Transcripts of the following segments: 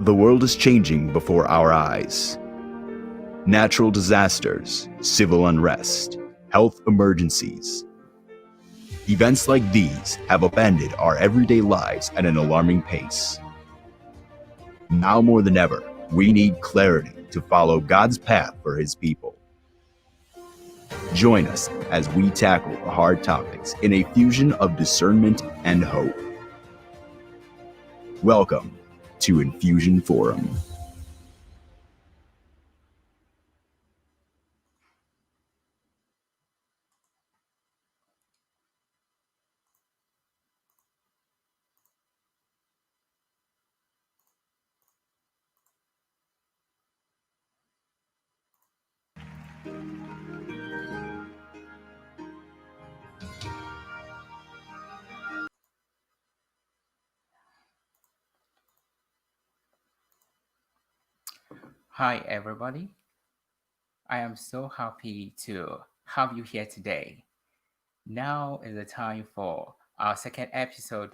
The world is changing before our eyes. Natural disasters, civil unrest, health emergencies. Events like these have upended our everyday lives at an alarming pace. Now more than ever, we need clarity to follow God's path for His people. Join us as we tackle the hard topics in a fusion of discernment and hope. Welcome to Infusion Forum. Hi, everybody. I am so happy to have you here today. Now is the time for our second episode.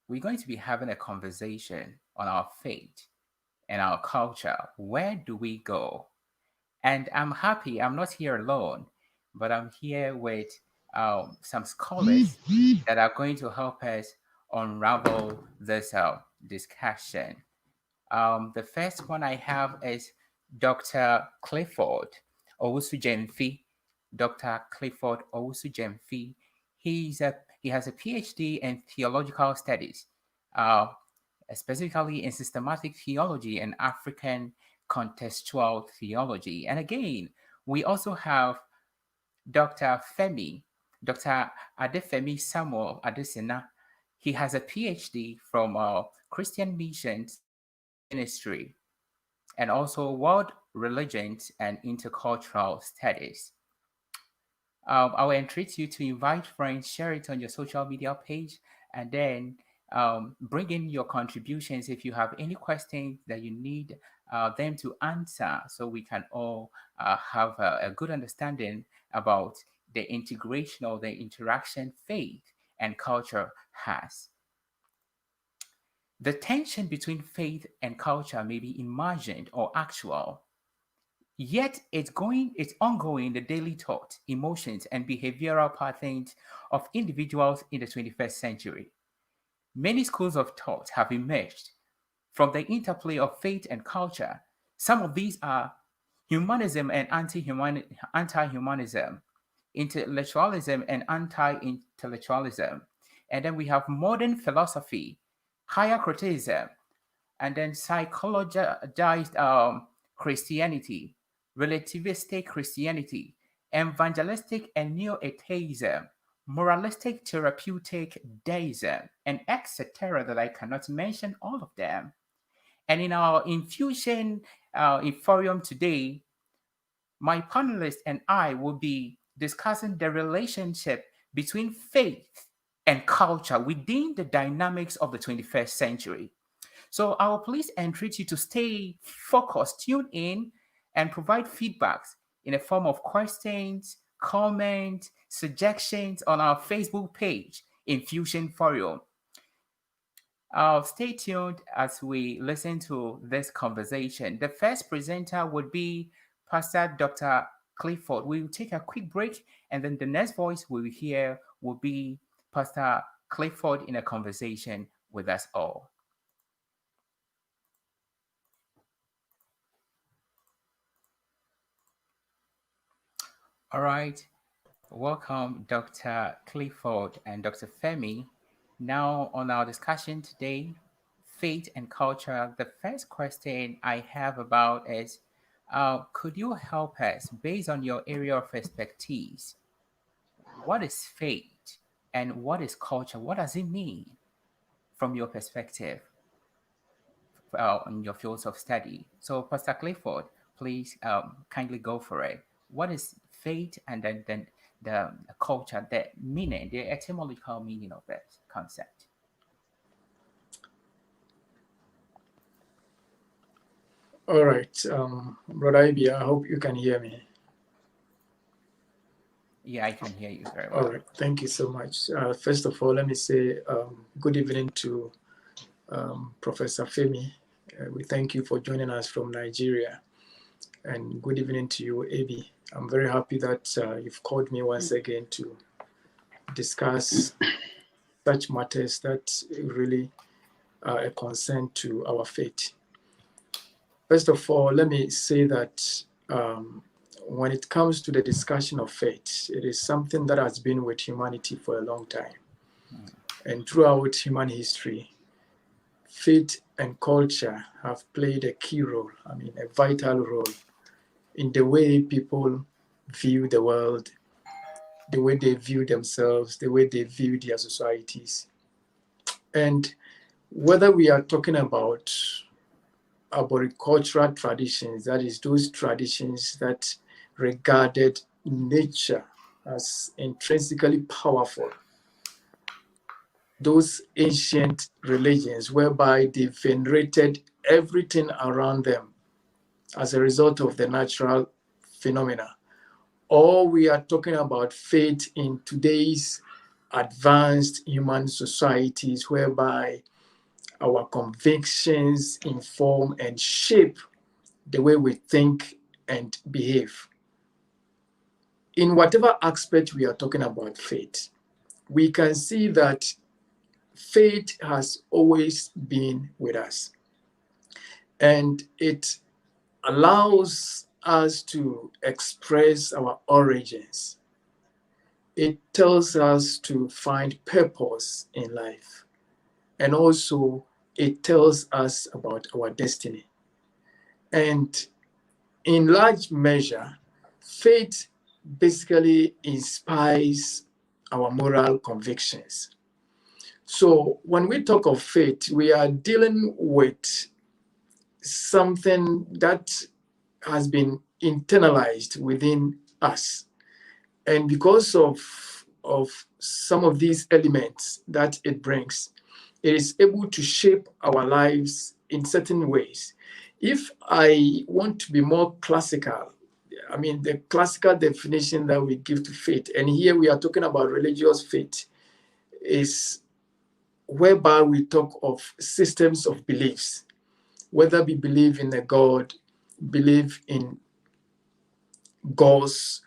We're going to be having a conversation on our faith and our culture. Where do we go? And I'm happy I'm not here alone, but I'm here with some scholars that are going to help us unravel this discussion. The first one I have is Dr. Clifford Owusu-Gyamfi. Dr. Clifford Owusu-Gyamfi. He has a PhD in theological studies, specifically in systematic theology and African contextual theology. And again, we also have Dr. Adefemi Samuel Adesina. He has a PhD from Christian Missions Ministry and also World Religions and Intercultural Studies. I will entreat you to invite friends, share it on your social media page, and then bring in your contributions if you have any questions that you need them to answer so we can all have a good understanding about the integration or the interaction faith and culture has. The tension between faith and culture may be imagined or actual, yet it's ongoing the daily thought, emotions, and behavioral patterns of individuals in the 21st century. Many schools of thought have emerged from the interplay of faith and culture. Some of these are humanism and anti-humanism, intellectualism and anti-intellectualism, and then we have modern philosophy, higher criticism, and then psychologized Christianity, relativistic Christianity, evangelistic and neo-atheism, moralistic therapeutic deism, and etc. that I cannot mention all of them. And in our infusion forum today, my panelists and I will be discussing the relationship between faith and culture within the dynamics of the 21st century. So I will please entreat you to stay focused, tune in, and provide feedbacks in the form of questions, comments, suggestions on our Facebook page, Infusion Forum. Stay tuned as we listen to this conversation. The first presenter would be Pastor Dr. Clifford. We will take a quick break, and then the next voice we will hear will be Pastor Clifford in a conversation with us all. All right. Welcome, Dr. Clifford and Dr. Femi. Now, on our discussion today, faith and culture, the first question I have about is could you help us, based on your area of expertise, what is faith and what is culture? What does it mean from your perspective in your fields of study? So, Pastor Clifford, please kindly go for it. What is faith and then the culture, the meaning, the etymological meaning of that concept? All right, Brother Ibi, I hope you can hear me. Yeah, I can hear you very well. All right, thank you so much. First of all, let me say good evening to Professor Femi We thank you for joining us from Nigeria. And good evening to you, Abi. I'm very happy that you've called me once again to discuss such matters that really are a concern to our faith. First of all, let me say that when it comes to the discussion of faith, it is something that has been with humanity for a long time. And throughout human history, faith and culture have played a key role, a vital role in the way people view the world, the way they view themselves, the way they view their societies. And whether we are talking about arboricultural traditions, that is, those traditions that regarded nature as intrinsically powerful, those ancient religions whereby they venerated everything around them as a result of the natural phenomena, or we are talking about faith in today's advanced human societies whereby our convictions inform and shape the way we think and behave. In whatever aspect we are talking about faith, we can see that faith has always been with us. And it allows us to express our origins. It tells us to find purpose in life. And also, it tells us about our destiny. And in large measure, faith basically inspires our moral convictions. So when we talk of faith, we are dealing with something that has been internalized within us. And because of some of these elements that it brings, it is able to shape our lives in certain ways. If I want to be more classical, the classical definition that we give to faith, and here we are talking about religious faith, is whereby we talk of systems of beliefs, whether we believe in a God, believe in gods,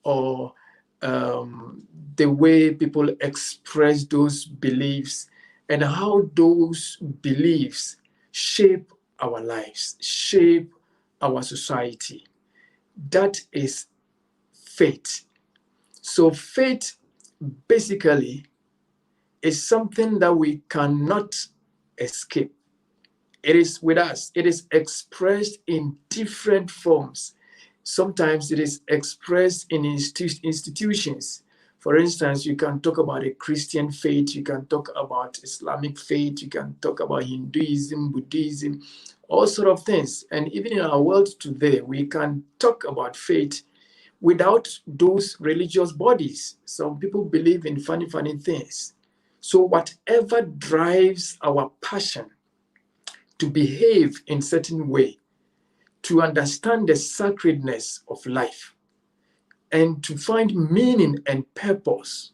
or the way people express those beliefs and how those beliefs shape our lives, shape our society. That is faith. So faith basically is something that we cannot escape. It is with us. It is expressed in different forms. Sometimes it is expressed in institutions. For instance, you can talk about a Christian faith, you can talk about Islamic faith, you can talk about Hinduism, Buddhism, all sort of things. And even in our world today, we can talk about faith without those religious bodies. Some people believe in funny things. So whatever drives our passion to behave in certain way, to understand the sacredness of life, and to find meaning and purpose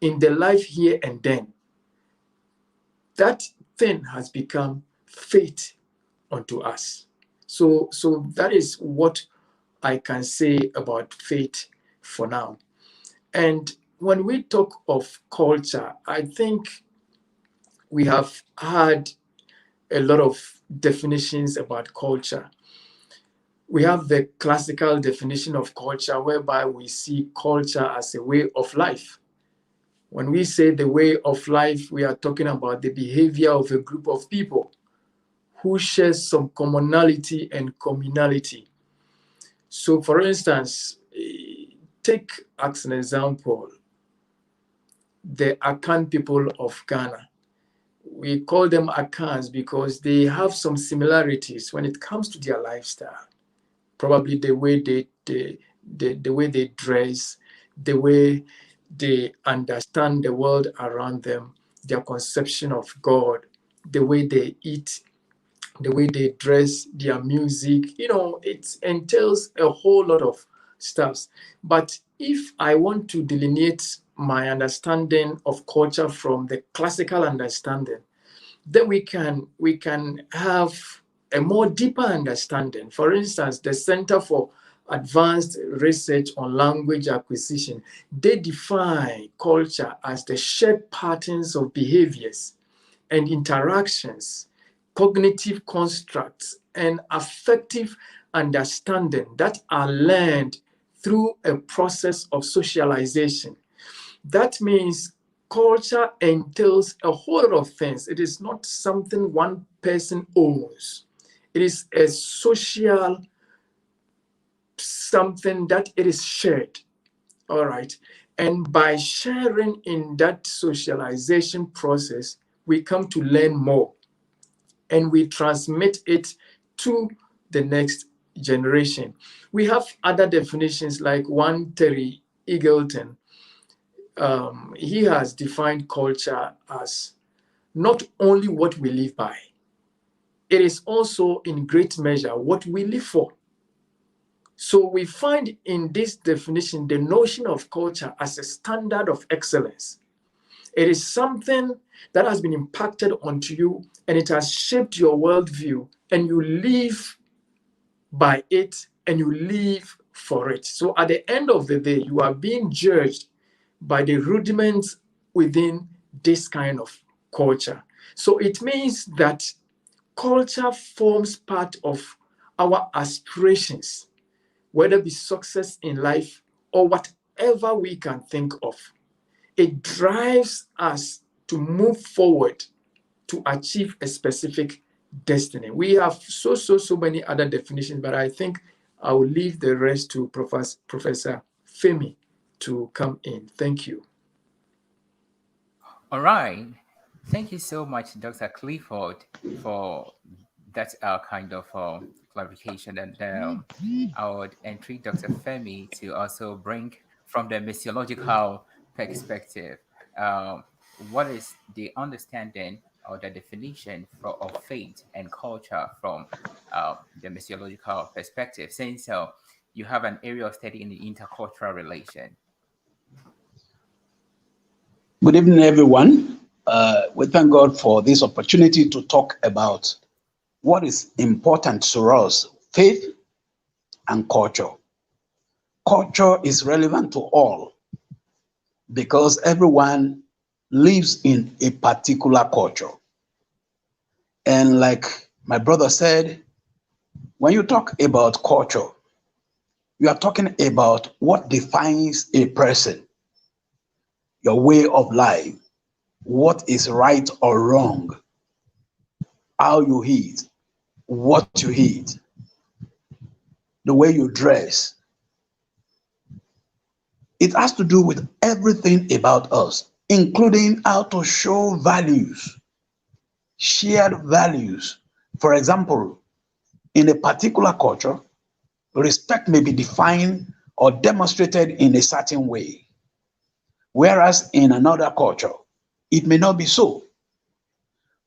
in the life here and then, that thing has become faith unto us. So that is what I can say about faith for now. And when we talk of culture, I think we have had a lot of definitions about culture. We have the classical definition of culture, whereby we see culture as a way of life. When we say the way of life, we are talking about the behavior of a group of people who share some commonality and communality. So, for instance, take as an example the Akan people of Ghana. We call them Akans because they have some similarities when it comes to their lifestyle. Probably the way the way they dress, the way they understand the world around them, their conception of God, the way they eat, the way they dress, their music, it entails a whole lot of stuff. But if I want to delineate my understanding of culture from the classical understanding, then we can have a more deeper understanding. For instance, the Center for Advanced Research on Language Acquisition, they define culture as the shared patterns of behaviors and interactions, cognitive constructs, and affective understanding that are learned through a process of socialization. That means culture entails a whole lot of things. It is not something one person owns. It is a social something that it is shared. All right. And by sharing in that socialization process, we come to learn more and we transmit it to the next generation. We have other definitions like one Terry Eagleton. He has defined culture as not only what we live by, it is also in great measure what we live for. So we find in this definition the notion of culture as a standard of excellence. It is something that has been impacted onto you and it has shaped your worldview, and you live by it and you live for it. So at the end of the day, you are being judged by the rudiments within this kind of culture. So it means that culture forms part of our aspirations, whether it be success in life or whatever we can think of. It drives us to move forward to achieve a specific destiny. We have so many other definitions, but I think I will leave the rest to Professor Femi to come in. Thank you. All right. Thank you so much, Dr. Clifford, for that kind of clarification. And I would entreat Dr. Femi to also bring from the missiological perspective, what is the understanding or the definition of faith and culture from the missiological perspective, since you have an area of study in the intercultural relation. Good evening, everyone. We thank God for this opportunity to talk about what is important to us, faith and culture. Culture is relevant to all because everyone lives in a particular culture. And like my brother said, when you talk about culture, you are talking about what defines a person, your way of life, what is right or wrong, how you eat, what you eat, the way you dress. It has to do with everything about us, including how to show values, shared values. For example, in a particular culture, respect may be defined or demonstrated in a certain way, whereas in another culture, it may not be so.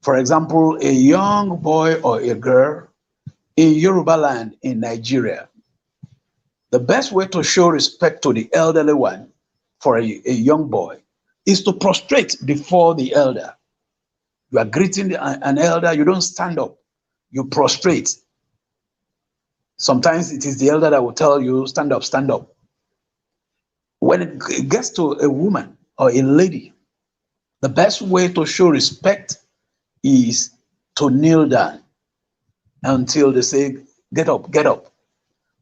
For example, a young boy or a girl in Yoruba land in Nigeria, the best way to show respect to the elderly one for a young boy is to prostrate before the elder. You are greeting an elder, you don't stand up, you prostrate. Sometimes it is the elder that will tell you, stand up, stand up. When it gets to a woman or a lady, the best way to show respect is to kneel down until they say, get up, get up.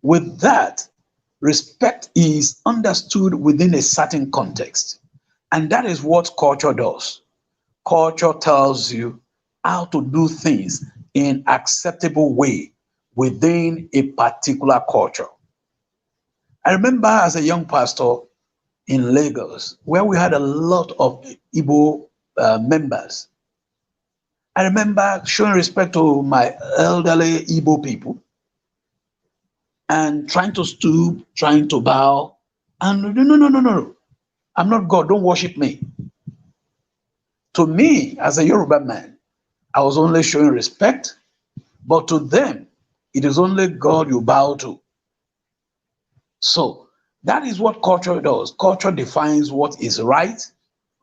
With that, respect is understood within a certain context. And that is what culture does. Culture tells you how to do things in acceptable way within a particular culture. I remember as a young pastor in Lagos, where we had a lot of Igbo members. I remember showing respect to my elderly Igbo people and trying to stoop, trying to bow. And no. I'm not God, don't worship me. To me, as a Yoruba man, I was only showing respect, but to them, it is only God you bow to. So that is what culture does. Culture defines what is right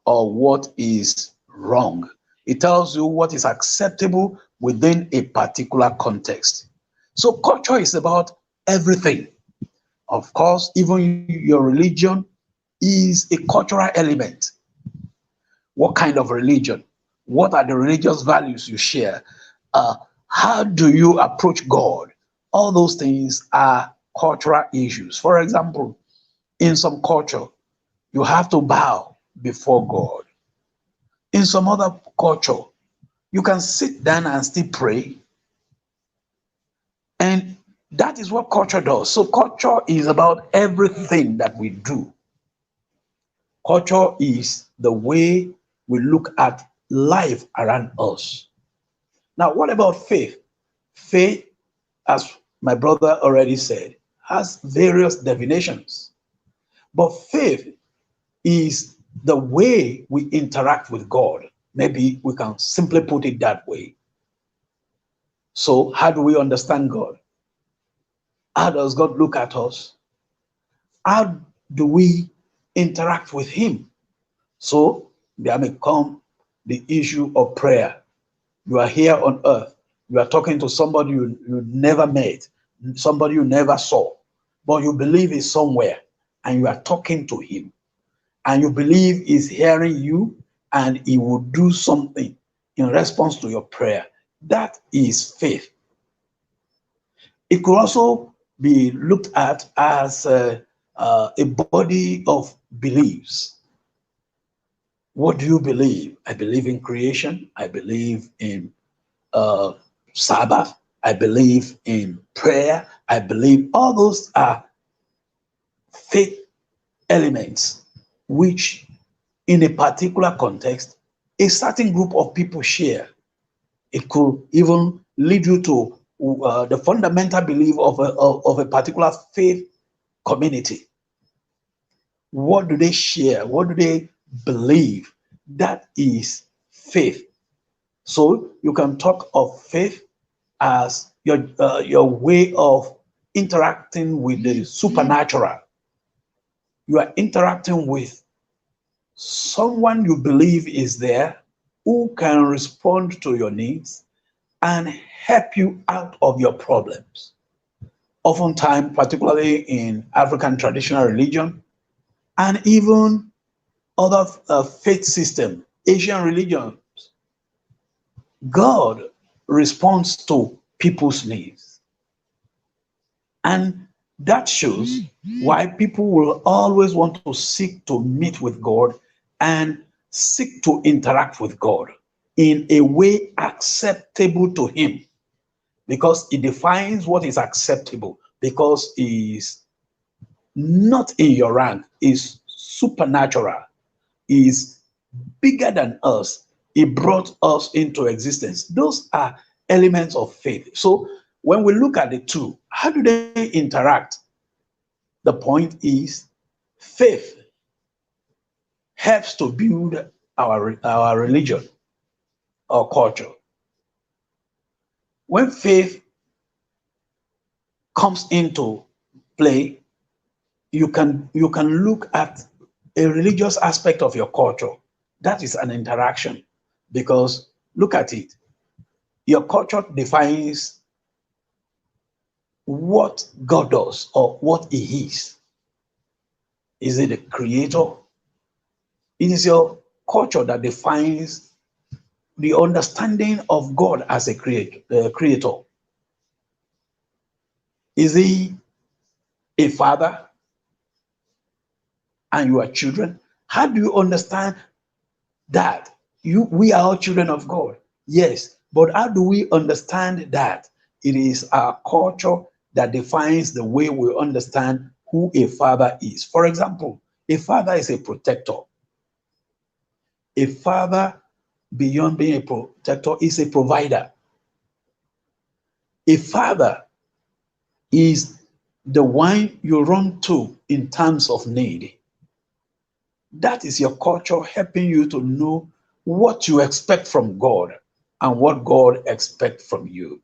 or what is wrong. It tells you what is acceptable within a particular context. So culture is about everything. Of course, even your religion is a cultural element. What kind of religion? What are the religious values you share? How do you approach God? All those things are cultural issues. For example, in some culture, you have to bow before God. In some other culture, you can sit down and still pray. And that is what culture does. So culture is about everything that we do. Culture is the way we look at life around us. Now, what about faith? Faith, as my brother already said, has various definitions. But faith is the way we interact with God. Maybe we can simply put it that way. So, how do we understand God? How does God look at us? How do we interact with Him? So, there may come the issue of prayer. You are here on earth. You are talking to somebody you never met, somebody you never saw, but you believe is somewhere and you are talking to him. And you believe he's hearing you and he will do something in response to your prayer. That is faith. It could also be looked at as a body of beliefs. What do you believe? I believe in creation. I believe in Sabbath. I believe in prayer. I believe all those are faith elements, which in a particular context, a certain group of people share. It could even lead you to the fundamental belief of a particular faith community. What do they share? What do they believe? That is faith. So you can talk of faith as your way of interacting with the supernatural. You are interacting with someone you believe is there who can respond to your needs and help you out of your problems. Oftentimes, particularly in African traditional religion and even other faith systems, Asian religions, God responds to people's needs. And that shows why people will always want to seek to meet with God and seek to interact with God in a way acceptable to Him, because He defines what is acceptable, because He is not in your rank, is supernatural, is bigger than us. He brought us into existence. Those are elements of faith. So when we look at the two, how do they interact? The point is, faith helps to build our religion or culture. When faith comes into play, you can look at a religious aspect of your culture. That is an interaction, because look at it. Your culture defines what God does or what He is. Is it a creator? It is your culture that defines the understanding of God as a creator. Is He a father and you are children? How do you understand that? We are all children of God. Yes, but how do we understand that? It is our culture that defines the way we understand who a father is. For example, a father is a protector. A father, beyond being a protector, is a provider. A father is the one you run to in times of need. That is your culture helping you to know what you expect from God and what God expects from you.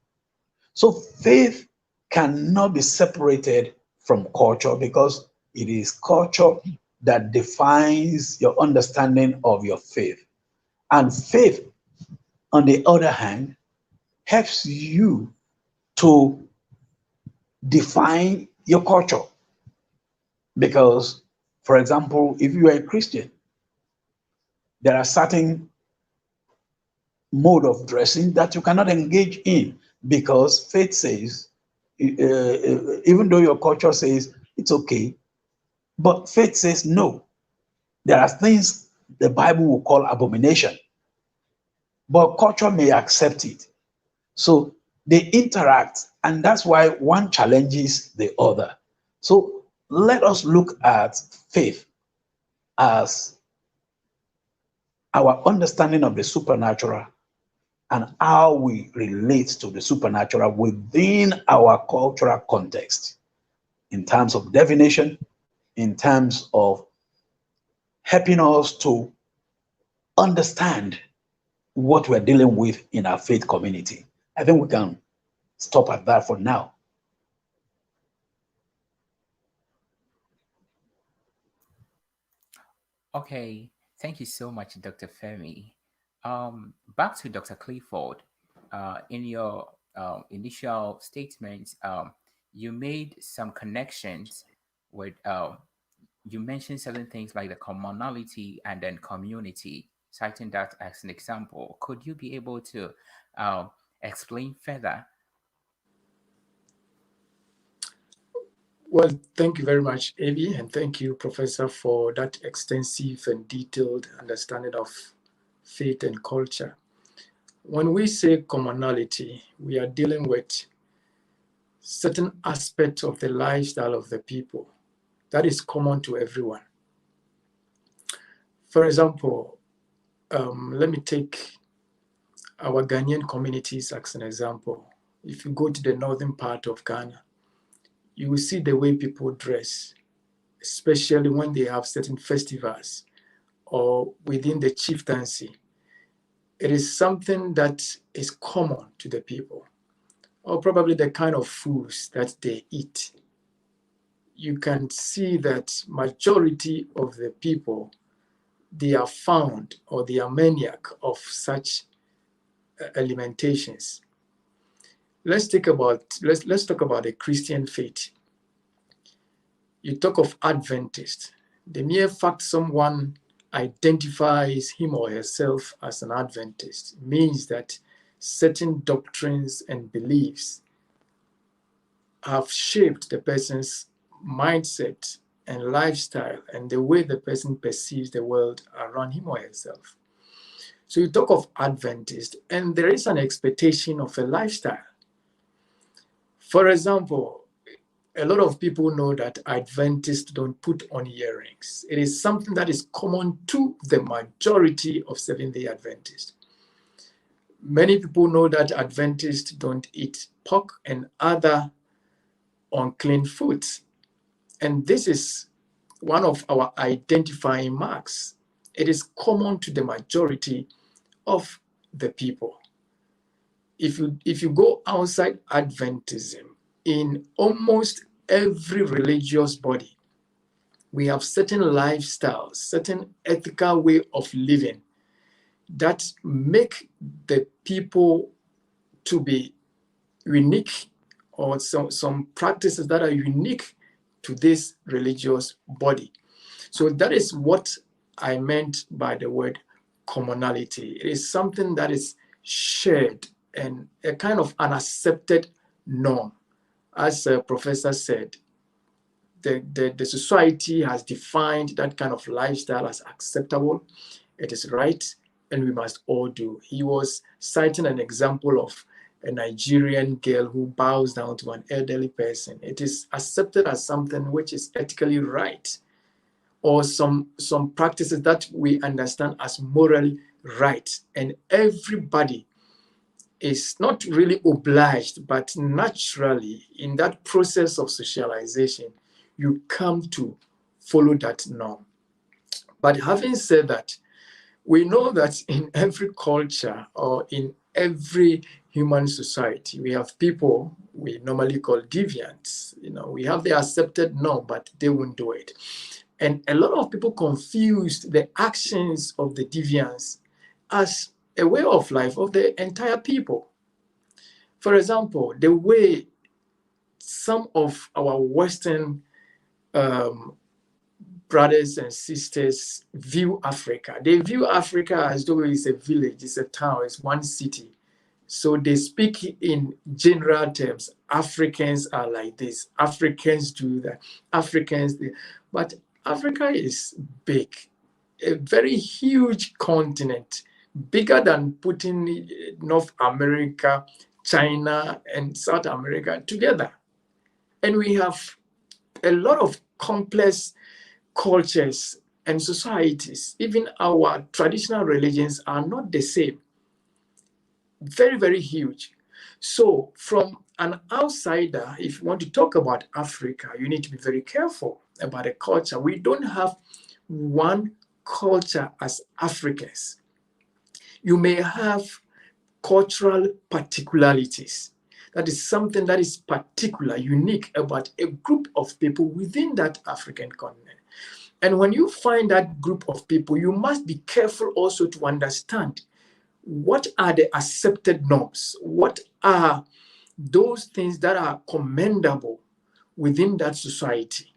So faith cannot be separated from culture, because it is culture that defines your understanding of your faith. And faith, on the other hand, helps you to define your culture. Because, for example, if you are a Christian, there are certain mode of dressing that you cannot engage in because faith says, even though your culture says it's okay, but faith says no. There are things the Bible will call abomination, but culture may accept it. So they interact, and that's why one challenges the other. So let us look at faith as our understanding of the supernatural and how we relate to the supernatural within our cultural context, in terms of definition, in terms of helping us to understand what we're dealing with in our faith community. I think we can stop at that for now. Okay, thank you so much, Dr. Femi. Back to Dr. Clifford. In your initial statement, you made some connections with, you mentioned certain things like the commonality and then community, citing that as an example. Could you be able to explain further? Well, thank you very much, Avi, and thank you, Professor, for that extensive and detailed understanding of faith and culture. When we say commonality, we are dealing with certain aspects of the lifestyle of the people that is common to everyone. For example, let me take our Ghanaian communities as an example. If you go to the northern part of Ghana, you will see the way people dress, especially when they have certain festivals or within the chieftaincy. It is something that is common to the people, or probably the kind of foods that they eat. You can see that majority of the people, they are found or they are maniac of such alimentations. Let's talk about the Christian faith. You talk of Adventist. The mere fact someone identifies him or herself as an Adventist means that certain doctrines and beliefs have shaped the person's mindset and lifestyle and the way the person perceives the world around him or herself. So you talk of Adventist, and there is an expectation of a lifestyle. For example, a lot of people know that Adventists don't put on earrings. It is something that is common to the majority of Seventh-day Adventists. Many people know that Adventists don't eat pork and other unclean foods. And this is one of our identifying marks. It is common to the majority of the people. If you go outside Adventism, in almost every religious body, we have certain lifestyles, certain ethical way of living that make the people to be unique, or some practices that are unique to this religious body. So that is what I meant by the word commonality. It is something that is shared and a kind of an accepted norm. As a professor said, the society has defined that kind of lifestyle as acceptable. It is right, and we must all do. He was citing an example of a Nigerian girl who bows down to an elderly person. It is accepted as something which is ethically right, or some practices that we understand as morally right. And everybody is not really obliged, but naturally, in that process of socialization, you come to follow that norm. But having said that, we know that in every culture or in every human society, we have people we normally call deviants. We have the accepted norm, but they won't do it. And a lot of people confused the actions of the deviants as a way of life of the entire people. For example, the way some of our Western brothers and sisters view Africa. They view Africa as though it's a village, it's a town, it's one city. So they speak in general terms. Africans are like this. Africans do that. Africans, but Africa is big, a very huge continent, bigger than putting North America, China, and South America together. And we have a lot of complex cultures and societies. Even our traditional religions are not the same. Very, very huge. So from an outsider, if you want to talk about Africa, you need to be very careful about the culture. We don't have one culture as Africans. You may have cultural particularities. That is something that is particular, unique about a group of people within that African continent. And when you find that group of people, you must be careful also to understand what are the accepted norms? What are those things that are commendable within that society?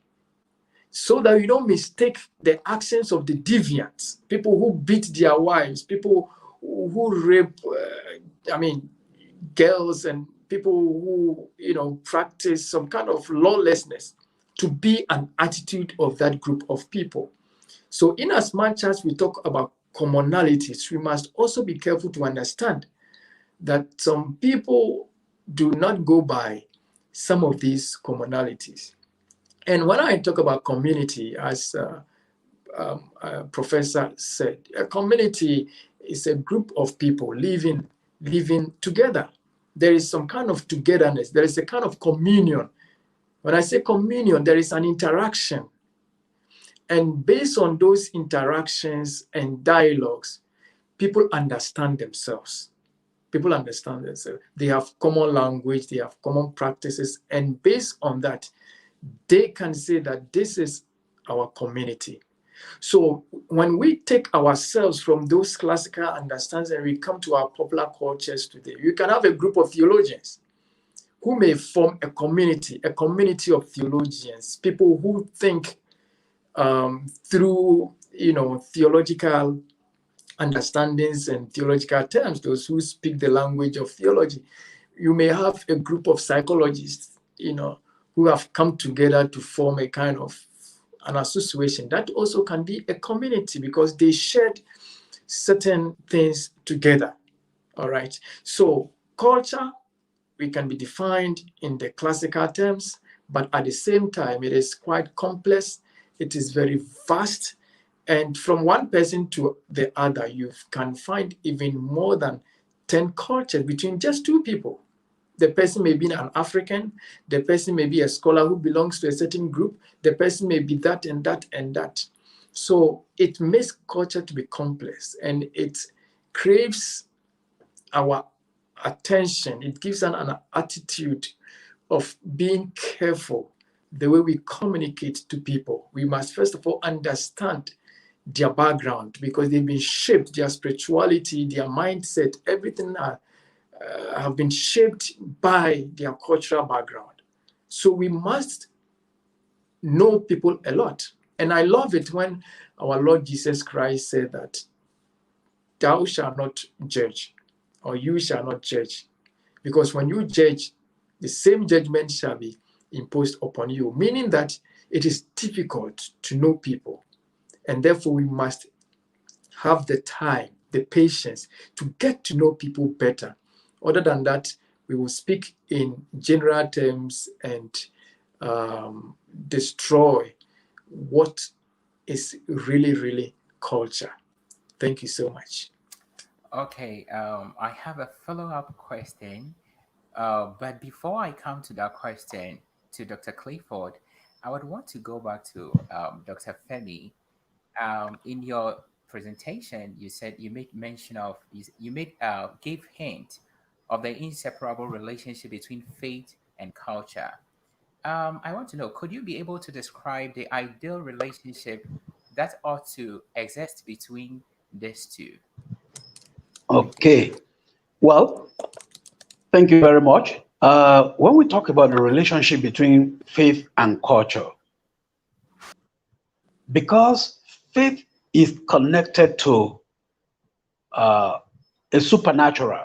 So that you don't mistake the actions of the deviants, people who beat their wives, people who rape, girls, and people who, practice some kind of lawlessness, to be an attitude of that group of people. So in as much as we talk about commonalities, we must also be careful to understand that some people do not go by some of these commonalities. And when I talk about community, as a professor said, a community is a group of people living together. There is some kind of togetherness. There is a kind of communion. When I say communion, there is an interaction. And based on those interactions and dialogues, people understand themselves. People understand themselves. They have common language, they have common practices, and based on that, they can say that this is our community. So when we take ourselves from those classical understandings and we come to our popular cultures today, you can have a group of theologians who may form a community of theologians, people who think through theological understandings and theological terms, those who speak the language of theology. You may have a group of psychologists, who have come together to form a kind of an association. That also can be a community because they shared certain things together. All right. So culture, we can be defined in the classical terms, but at the same time, it is quite complex. It is very vast. And from one person to the other, you can find even more than 10 cultures between just two people. The person may be an African, the person may be a scholar who belongs to a certain group, the person may be that and that and that. So it makes culture to be complex, and it craves our attention. It gives an attitude of being careful the way we communicate to people. We must first of all understand their background, because they've been shaped, their spirituality, their mindset, everything have been shaped by their cultural background. So we must know people a lot. And I love it when our Lord Jesus Christ said that thou shalt not judge, or you shall not judge. Because when you judge, the same judgment shall be imposed upon you, meaning that it is difficult to know people. And therefore, we must have the time, the patience to get to know people better. Other than that, we will speak in general terms and destroy what is really, really culture. Thank you so much. Okay, I have a follow-up question. But before I come to that question to Dr. Clifford, I would want to go back to Dr. Femi. In your presentation, you said you made mention of gave hint of the inseparable relationship between faith and culture. I want to know, could you be able to describe the ideal relationship that ought to exist between these two? Thank you. Okay. Well, Thank you very much. When we talk about the relationship between faith and culture, because faith is connected to a supernatural,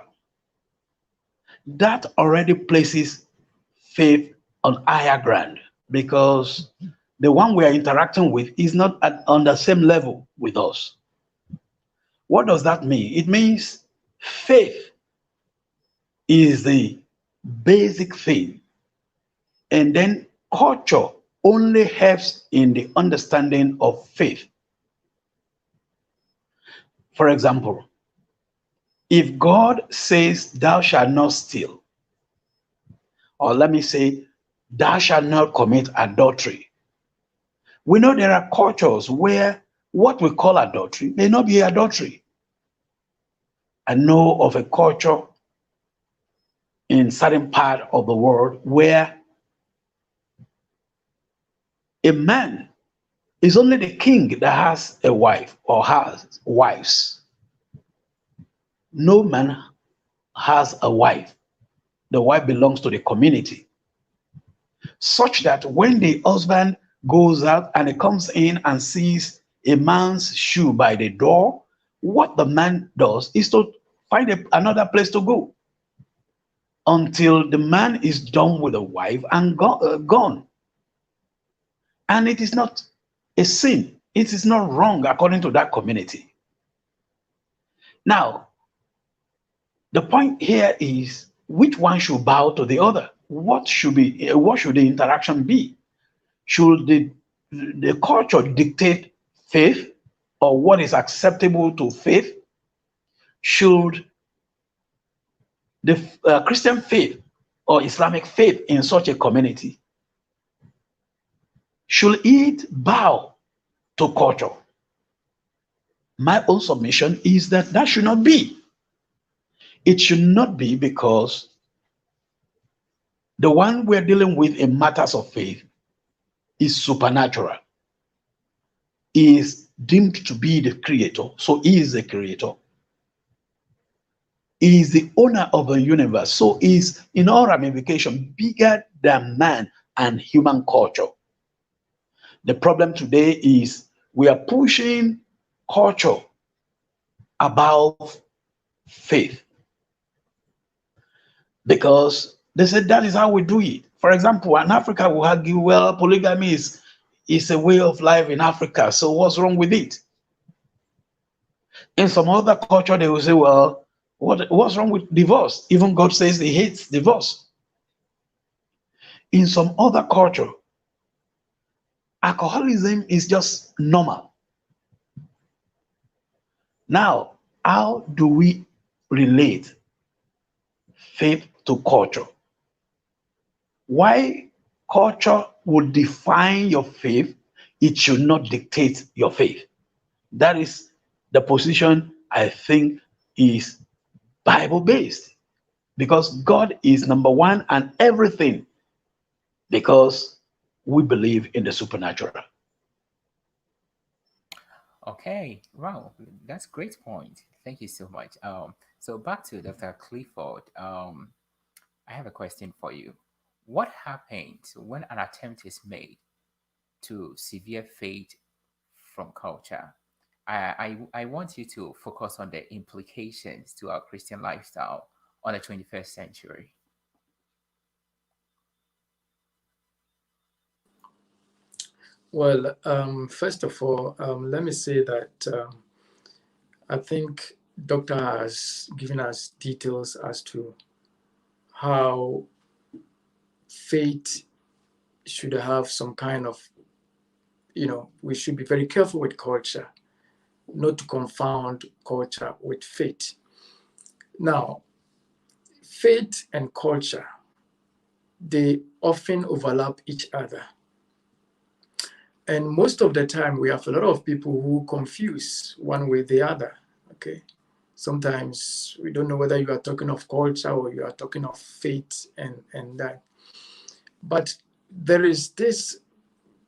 that already places faith on higher ground, because the one we are interacting with is not on the same level with us. What does that mean? It means faith is the basic thing, and then culture only helps in the understanding of faith. For example, if God says, "Thou shalt not steal," or let me say, "Thou shalt not commit adultery," we know there are cultures where what we call adultery may not be adultery. I know of a culture in certain part of the world where a man is only the king that has a wife or has wives. No man has a wife. The wife belongs to the community, such that when the husband goes out and he comes in and sees a man's shoe by the door, what the man does is to find another place to go until the man is done with the wife and gone. And it is not a sin. It is not wrong according to that community. Now, the point here is which one should bow to the other? What should the interaction be? Should the culture dictate faith or what is acceptable to faith? Should the Christian faith or Islamic faith in such a community, should it bow to culture? My own submission is that that should not be. It should not be, because the one we're dealing with in matters of faith is supernatural. He is deemed to be the creator, so he is the creator. He is the owner of the universe, so he is in all ramification bigger than man and human culture. The problem today is we are pushing culture above faith, because they said that is how we do it. For example, in Africa, we argue, well, polygamy is a way of life in Africa, so what's wrong with it? In some other culture, they will say, well, what's wrong with divorce? Even God says he hates divorce. In some other culture, alcoholism is just normal. Now, how do we relate faith to culture? Why culture would define your faith, it should not dictate your faith. That is the position I think is Bible-based, because God is number one and everything, because we believe in the supernatural. Okay, wow, that's a great point. Thank you so much. So back to Dr. Clifford. I have a question for you. What happens when an attempt is made to sever faith from culture? I want you to focus on the implications to our Christian lifestyle on the 21st century. Well, first of all, let me say that I think Doctor has given us details as to how faith should have some kind of, we should be very careful with culture, not to confound culture with faith. Now, faith and culture, they often overlap each other. And most of the time, we have a lot of people who confuse one with the other, okay? Sometimes we don't know whether you are talking of culture or you are talking of faith and that. But there is this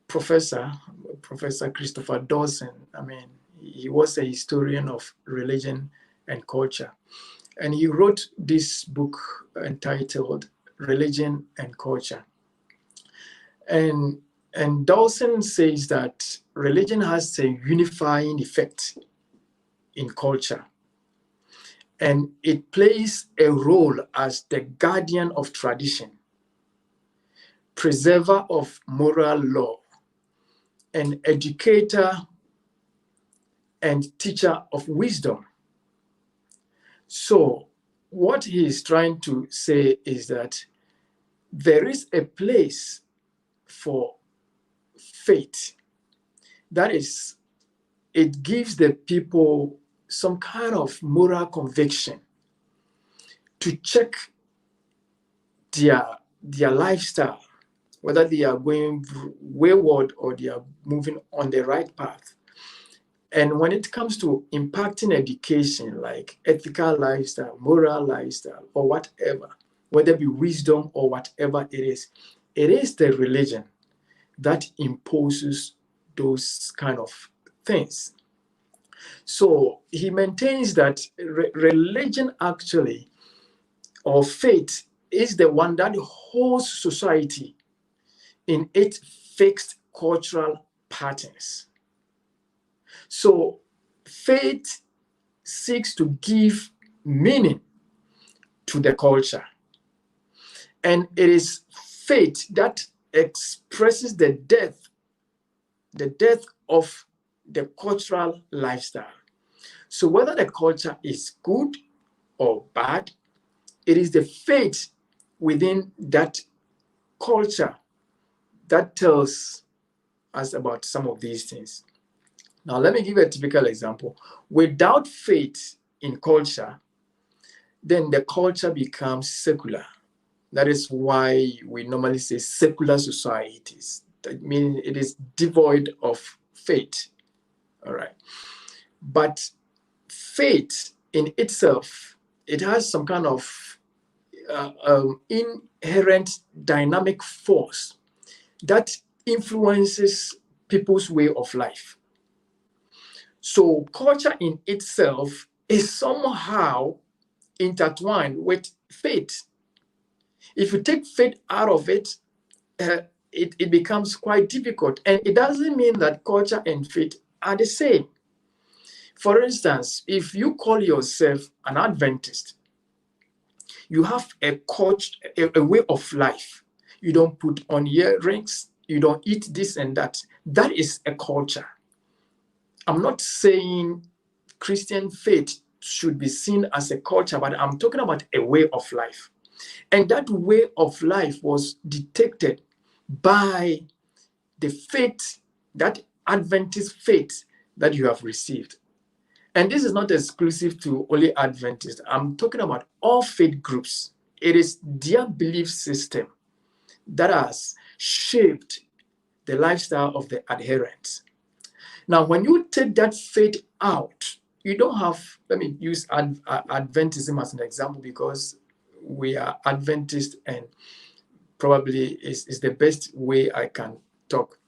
Professor Christopher Dawson. I mean, he was a historian of religion and culture. And he wrote this book entitled Religion and Culture. And Dawson says that religion has a unifying effect in culture, and it plays a role as the guardian of tradition, preserver of moral law, an educator and teacher of wisdom. So what he is trying to say is that there is a place for faith. That is, it gives the people some kind of moral conviction to check their lifestyle, whether they are going wayward or they are moving on the right path. And when it comes to impacting education, like ethical lifestyle, moral lifestyle, or whatever, whether it be wisdom or whatever it is the religion that imposes those kind of things. So he maintains that religion actually, or faith, is the one that holds society in its fixed cultural patterns. So faith seeks to give meaning to the culture. And it is faith that expresses the death of the cultural lifestyle. So whether the culture is good or bad, it is the faith within that culture that tells us about some of these things. Now, let me give a typical example. Without faith in culture, then the culture becomes secular. That is why we normally say secular societies. That means it is devoid of faith. All right. But faith in itself, it has some kind of inherent dynamic force that influences people's way of life. So culture in itself is somehow intertwined with faith. If you take faith out of it, it becomes quite difficult. And it doesn't mean that culture and faith are the same. For instance, if you call yourself an Adventist, you have a way of life. You don't put on earrings, you don't eat this and that. That is a culture. I'm not saying Christian faith should be seen as a culture, but I'm talking about a way of life. And that way of life was detected by the faith, that Adventist faith that you have received. And this is not exclusive to only Adventists. I'm talking about all faith groups. It is their belief system that has shaped the lifestyle of the adherents. Now, when you take that faith out, you don't have, let me use Adventism as an example because we are Adventist and probably is the best way I can talk.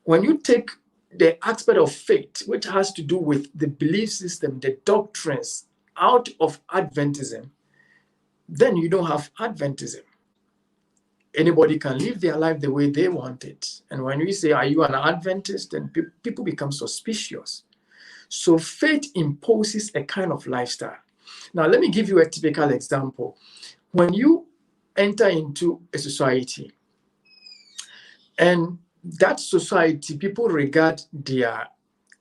When you take the aspect of faith, which has to do with the belief system, the doctrines, out of Adventism, then you don't have Adventism. Anybody can live their life the way they want it. And when we say, are you an Adventist? Then people become suspicious. So faith imposes a kind of lifestyle. Now, let me give you a typical example. When you enter into a society, and that society, people regard their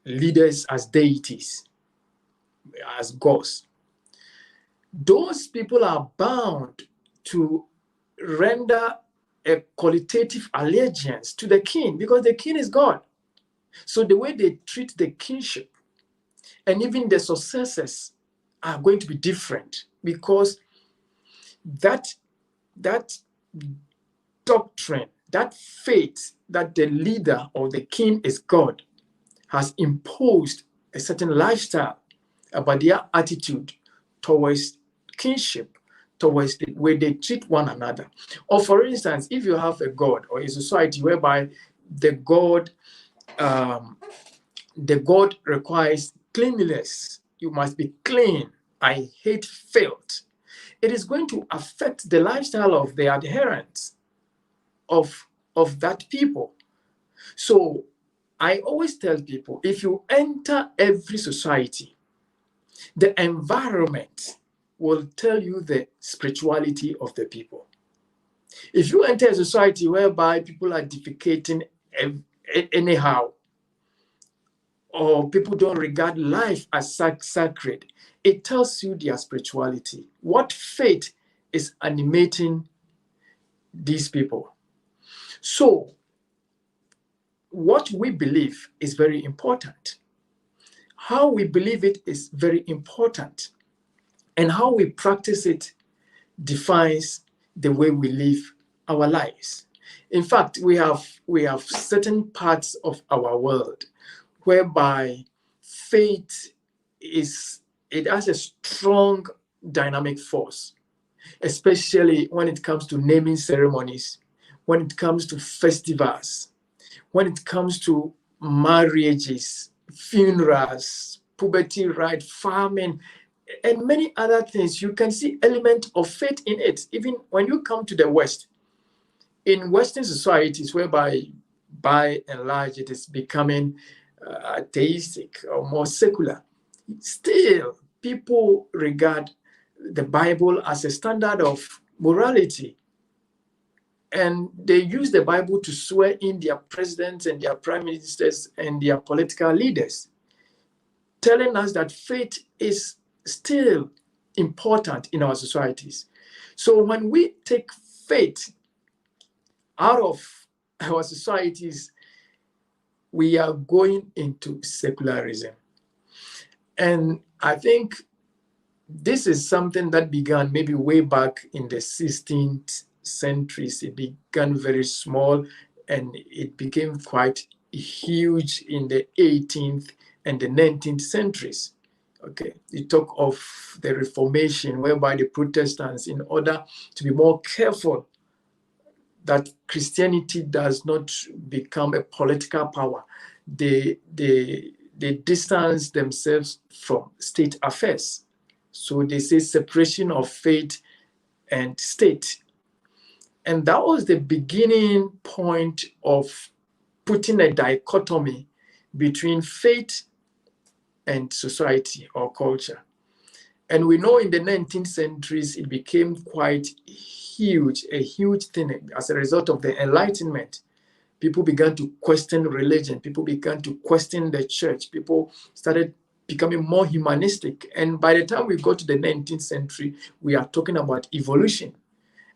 leaders as deities, as gods. Those people are bound to render a qualitative allegiance to the king because the king is God. So the way they treat the kingship and even the successors are going to be different because that doctrine, that faith that the leader or the king is God has imposed a certain lifestyle about their attitude towards kingship, towards the way they treat one another. Or for instance, if you have a God or a society whereby the God requires cleanliness, you must be clean I hate filth, it is going to affect the lifestyle of the adherents of that people. So I always tell people, if you enter every society, the environment will tell you the spirituality of the people. If you enter a society whereby people are defecating anyhow, or people don't regard life as sacred, it tells you their spirituality. What faith is animating these people? So, what we believe is very important. How we believe it is very important. And how we practice it defines the way we live our lives. In fact, we have certain parts of our world whereby faith it has a strong dynamic force, especially when it comes to naming ceremonies, when it comes to festivals, when it comes to marriages, funerals, puberty rite, farming, and many other things. You can see element of faith in it. Even when you come to the West, in Western societies, whereby by and large it is becoming atheistic or more secular, still people regard the Bible as a standard of morality. And they use the Bible to swear in their presidents and their prime ministers and their political leaders, telling us that faith is still important in our societies. So when we take faith out of our societies, we are going into secularism. And I think this is something that began maybe way back in the 16th centuries. It began very small and it became quite huge in the 18th and the 19th centuries. Okay, you talk of the Reformation, whereby the Protestants, in order to be more careful that Christianity does not become a political power, they distance themselves from state affairs. So they say separation of faith and state. And that was the beginning point of putting a dichotomy between faith and society or culture. And we know in the 19th centuries, it became quite huge, a huge thing as a result of the Enlightenment. People began to question religion. People began to question the church. People started becoming more humanistic. And by the time we got to the 19th century, we are talking about evolution.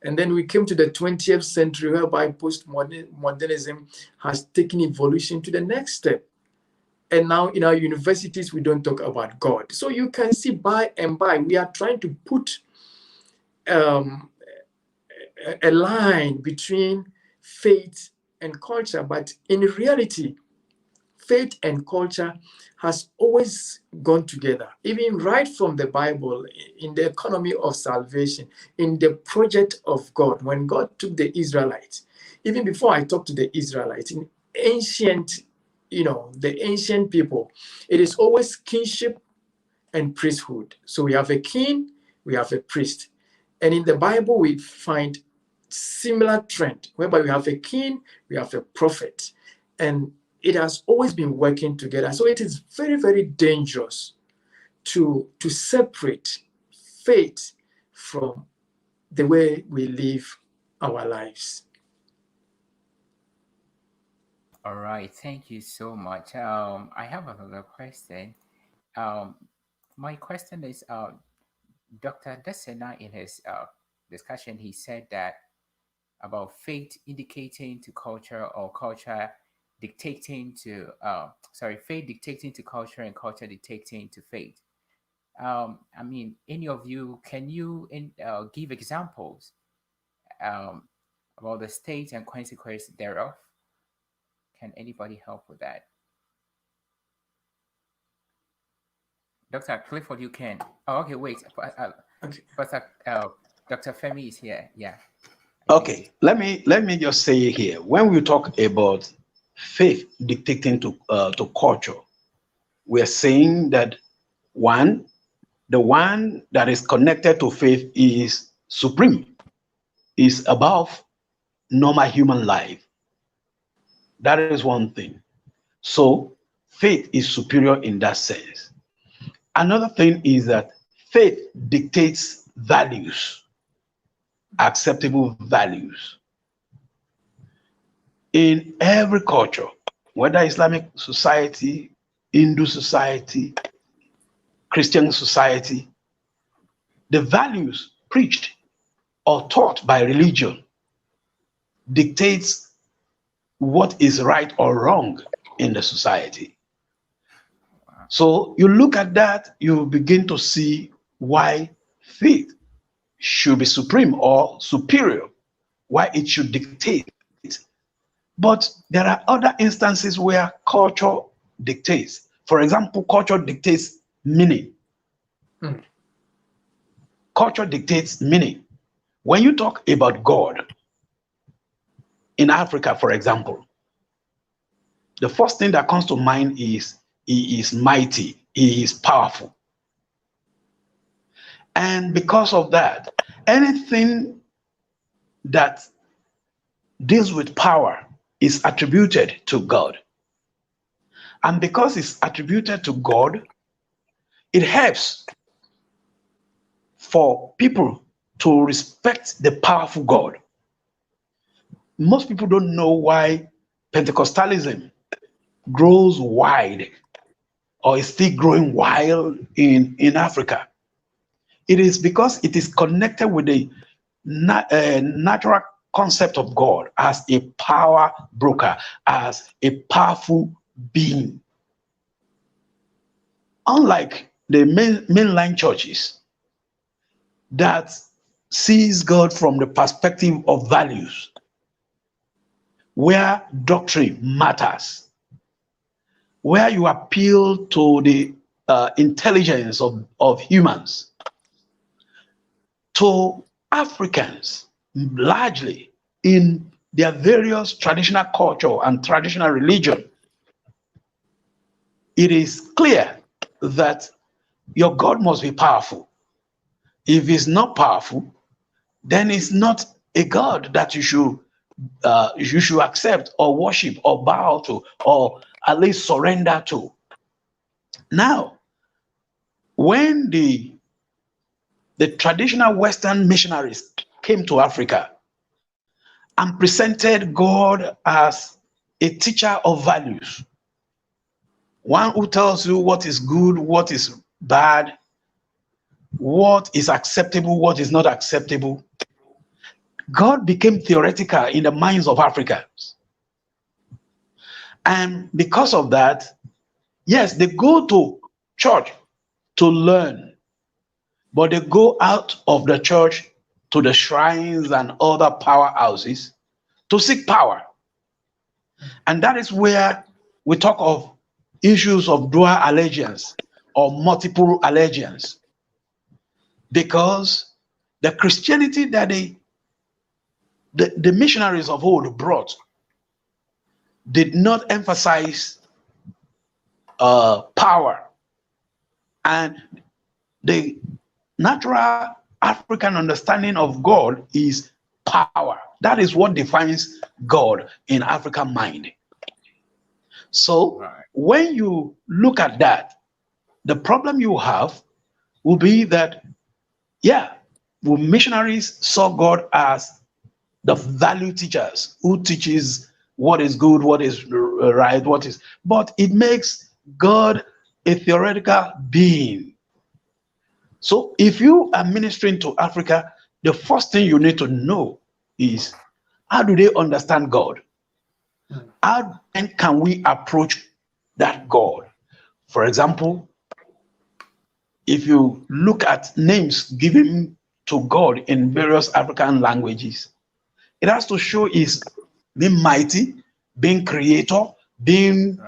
And then we came to the 20th century, whereby postmodernism has taken evolution to the next step. And now in our universities, we don't talk about God. So you can see by and by, we are trying to put a line between faith and culture. But in reality, faith and culture has always gone together, even right from the Bible, in the economy of salvation, in the project of God. When God took the Israelites, even before I talk to the Israelites, in ancient, the ancient people, it is always kinship and priesthood. So we have a king, we have a priest. And in the Bible, we find similar trend, whereby we have a king, we have a prophet. And it has always been working together. So it is very, very dangerous to separate faith from the way we live our lives. All right, thank you so much. I have another question. My question is, Dr. Desena, in his discussion, he said that about faith indicating to culture, or culture dictating to, faith dictating to culture and culture dictating to faith. I mean, in your view, can you give examples about the state and consequence thereof? Can anybody help with that? Dr. Clifford, you can. Oh, okay, wait. Okay. But Dr. Femi is here. Yeah. Okay, let me just say here, when we talk about faith dictating to culture, we are saying that one, the one that is connected to faith is supreme, is above normal human life. That is one thing. So faith is superior in that sense. Another thing is that faith dictates values, acceptable values. In every culture, whether Islamic society, Hindu society, Christian society, the values preached or taught by religion dictates what is right or wrong in the society. So you look at that, you begin to see why faith should be supreme or superior, why it should dictate. But there are other instances where culture dictates. For example, culture dictates meaning. Culture dictates meaning. When you talk about God, in Africa, for example, the first thing that comes to mind is he is mighty, he is powerful. And because of that, anything that deals with power is attributed to God. And because it's attributed to God, it helps for people to respect the powerful God. Most people don't know why Pentecostalism grows wide or is still growing wild in Africa. It is because it is connected with the natural concept of God as a power broker, as a powerful being. Unlike the mainline churches that sees God from the perspective of values, where doctrine matters, where you appeal to the intelligence of humans, to Africans largely in their various traditional culture and traditional religion, it is clear that your God must be powerful. If he's not powerful, then it's not a God that you should accept or worship or bow to or at least surrender to. Now, when the traditional Western missionaries came to Africa and presented God as a teacher of values, one who tells you what is good, what is bad, what is acceptable, what is not acceptable, God became theoretical in the minds of Africans. And because of that, yes, they go to church to learn, but they go out of the church to the shrines and other powerhouses to seek power. And that is where we talk of issues of dual allegiance or multiple allegiance. Because the Christianity that the missionaries of old brought did not emphasize power. And the natural African understanding of God is power. That is what defines God in African mind. So when you look at that, the problem you have will be that, missionaries saw God as the value teachers who teaches what is good, what is right, but it makes God a theoretical being. So if you are ministering to Africa, the first thing you need to know is, how do they understand God? How then can we approach that God? For example, if you look at names given to God in various African languages, it has to show is being mighty, being creator, being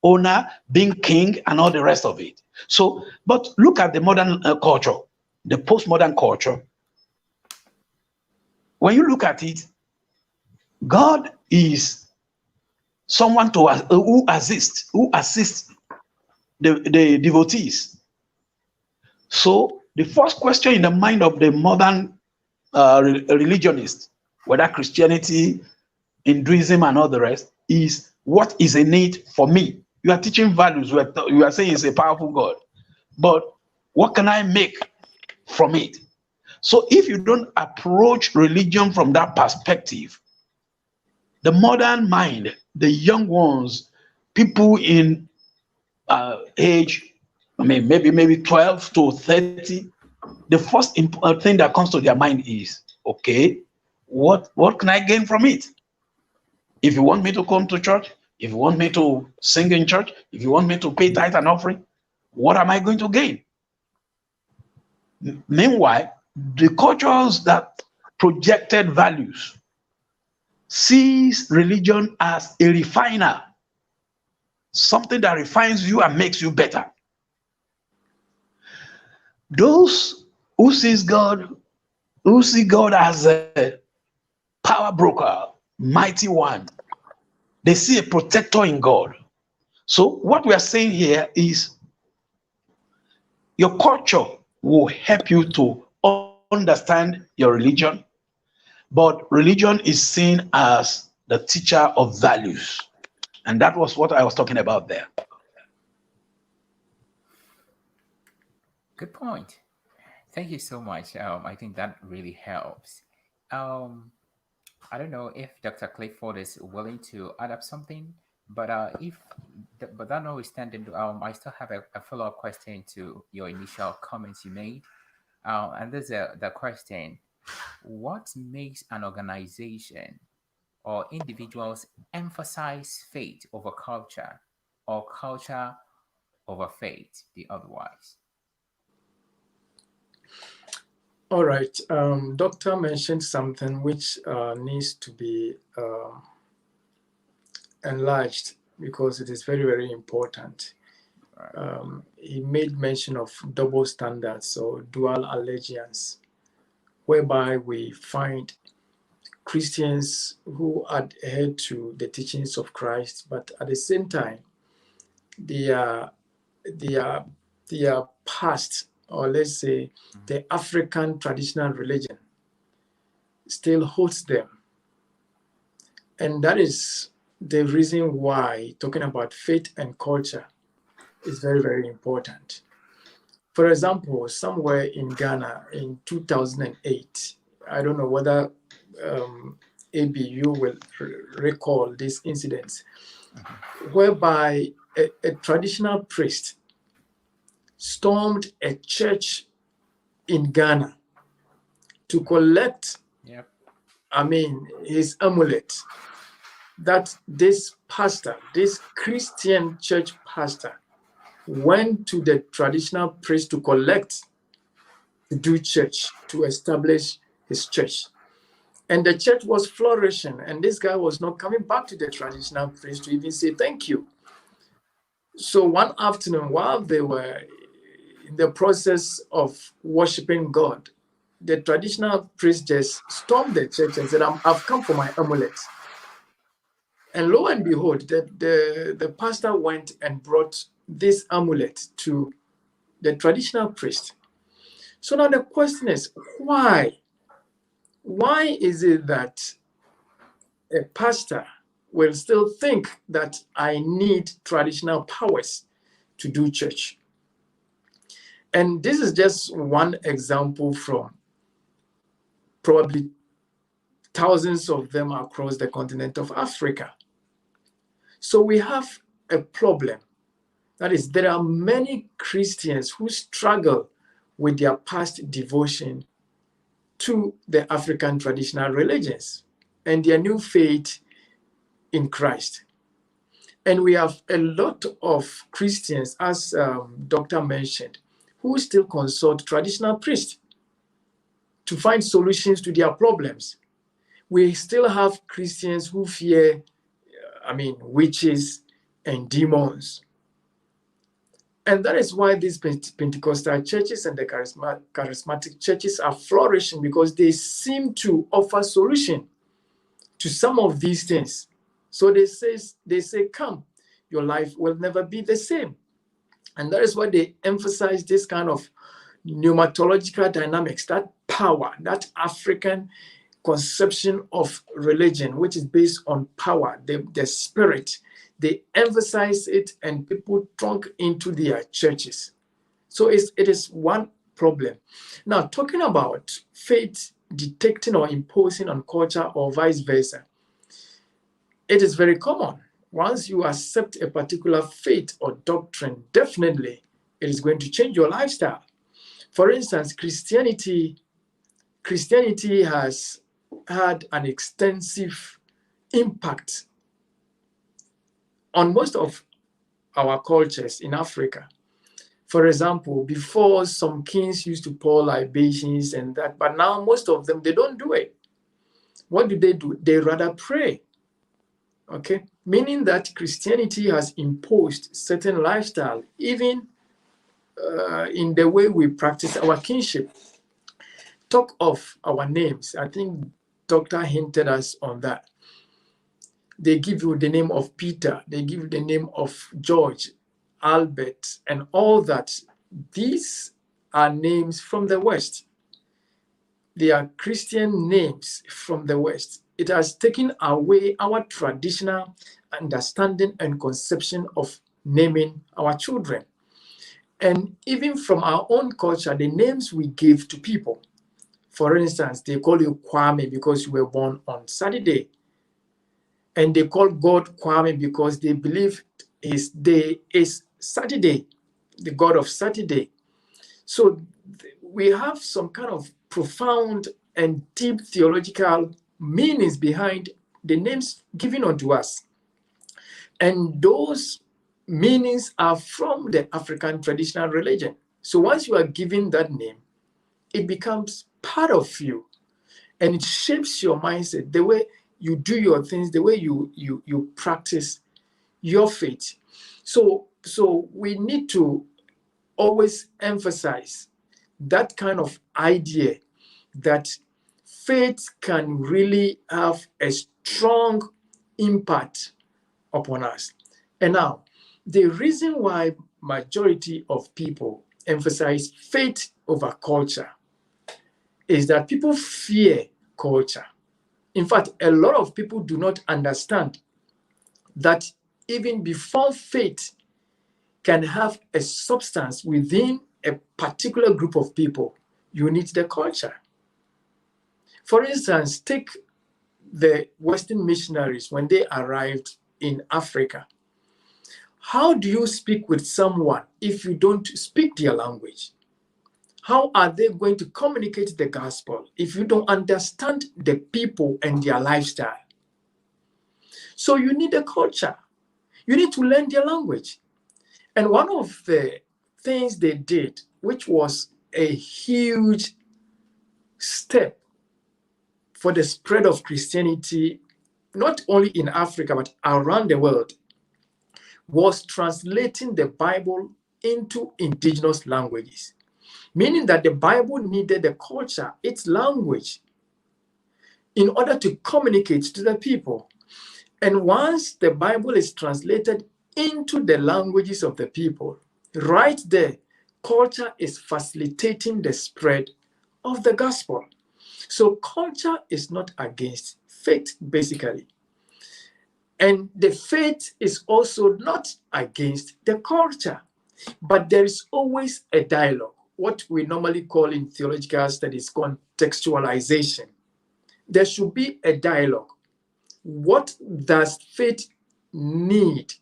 owner, being king, and all the rest of it. So, but look at the modern culture, the postmodern culture. When you look at it, God is someone who assists the devotees. So the first question in the mind of the modern religionist, whether Christianity, Hinduism, and all the rest, is what is a need for me? You are teaching values. You are saying it's a powerful God, but what can I make from it? So if you don't approach religion from that perspective, the modern mind, the young ones, people in age, I mean, maybe 12 to 30, the first thing that comes to their mind is, okay, what can I gain from it? If you want me to come to church, if you want me to sing in church, if you want me to pay tithe and offering, what am I going to gain? Meanwhile, the cultures that projected values sees religion as a refiner, something that refines you and makes you better. Those who see God as a power broker, mighty one, they see a protector in God. So what we are saying here is your culture will help you to understand your religion, but religion is seen as the teacher of values. And that was what I was talking about there. Good point. Thank you so much. I think that really helps. I don't know if Dr. Clifford is willing to add up something, but but that notwithstanding, I still have a follow-up question to your initial comments you made. And there's the question: what makes an organization or individuals emphasize faith over culture, or culture over faith, the otherwise? All right. Doctor mentioned something which needs to be enlarged because it is very, very important. He made mention of double standards or dual allegiance, whereby we find Christians who adhere to the teachings of Christ, but at the same time, their past, or let's say the African traditional religion, still holds them. And that is the reason why talking about faith and culture is very, very important. For example, somewhere in Ghana in 2008, I don't know whether ABU will recall these incidents, whereby a traditional priest stormed a church in Ghana to collect, his amulet that this pastor, this Christian church pastor, went to the traditional priest to collect, to do church, to establish his church. And the church was flourishing, and this guy was not coming back to the traditional priest to even say thank you. So one afternoon, while they were in the process of worshiping God, the traditional priest just stormed the church and said, I've come for my amulet. And lo and behold, the pastor went and brought this amulet to the traditional priest. So now the question is, why? Why is it that a pastor will still think that I need traditional powers to do church? And this is just one example from probably thousands of them across the continent of Africa. So we have a problem. That is, there are many Christians who struggle with their past devotion to the African traditional religions and their new faith in Christ. And we have a lot of Christians, as Doctor mentioned, who still consult traditional priests to find solutions to their problems. We still have Christians who fear, witches and demons. And that is why these Pentecostal churches and the charismatic churches are flourishing, because they seem to offer solution to some of these things. So they say, come, your life will never be the same. And that is why they emphasize this kind of pneumatological dynamics, that power, that African conception of religion, which is based on power, the spirit, they emphasize it and people trunk into their churches. So it is one problem. Now, talking about faith detecting or imposing on culture or vice versa, it is very common. Once you accept a particular faith or doctrine, definitely it is going to change your lifestyle. For instance, Christianity has had an extensive impact on most of our cultures in Africa. For example, before, some kings used to pour libations and that, but now most of them, they don't do it. What do? They rather pray. Okay, meaning that Christianity has imposed certain lifestyle, even in the way we practice our kinship. Talk of our names. I think Doctor hinted us on that. They give you the name of Peter, they give you the name of George, Albert, and all that. These are names from the West. They are Christian names from the West. It has taken away our traditional understanding and conception of naming our children. And even from our own culture, the names we give to people. For instance, they call you Kwame because you were born on Saturday. And they call God Kwame because they believe his day is Saturday, the God of Saturday. So we have some kind of profound and deep theological meanings behind the names given unto us. And those meanings are from the African traditional religion. So once you are given that name, it becomes part of you. And it shapes your mindset, the way you do your things, the way you practice your faith. So we need to always emphasize that kind of idea that faith can really have a strong impact upon us. And now, the reason why majority of people emphasize faith over culture is that people fear culture. In fact, a lot of people do not understand that even before faith can have a substance within a particular group of people, you need the culture. For instance, take the Western missionaries when they arrived in Africa. How do you speak with someone if you don't speak their language? How are they going to communicate the gospel if you don't understand the people and their lifestyle? So you need a culture. You need to learn their language. And one of the things they did, which was a huge step for the spread of Christianity, not only in Africa, but around the world, was translating the Bible into indigenous languages. Meaning that the Bible needed the culture, its language, in order to communicate to the people. And once the Bible is translated into the languages of the people, right there, culture is facilitating the spread of the gospel. So culture is not against faith, basically. And the faith is also not against the culture. But there is always a dialogue, what we normally call in theological studies contextualization. There should be a dialogue. What does faith need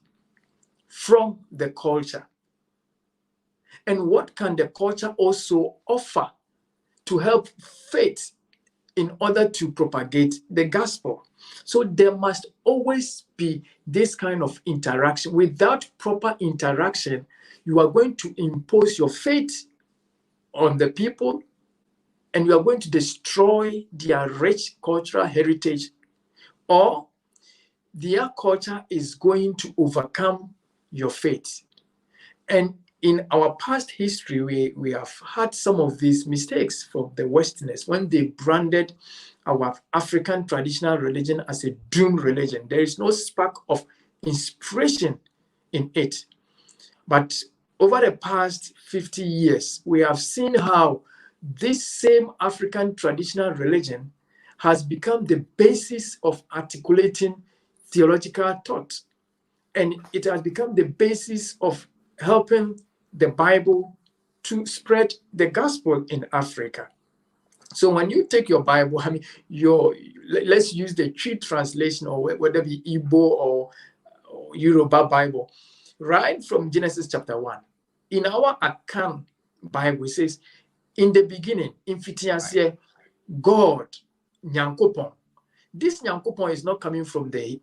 from the culture? And what can the culture also offer to help faith in order to propagate the gospel? So there must always be this kind of interaction. Without proper interaction, you are going to impose your faith on the people, and you are going to destroy their rich cultural heritage, or their culture is going to overcome your faith. And in our past history, we have had some of these mistakes from the Westerners when they branded our African traditional religion as a doomed religion. There is no spark of inspiration in it. But over the past 50 years, we have seen how this same African traditional religion has become the basis of articulating theological thought. And it has become the basis of helping the Bible to spread the gospel in Africa. So when you take your Bible, I mean, let's use the Tree translation, or whether it be Igbo or Yoruba Bible, right from Genesis chapter 1. In our account Bible, it says, in the beginning, in Fitiasie, God, Nyankopon. This Nyankopon is not coming from the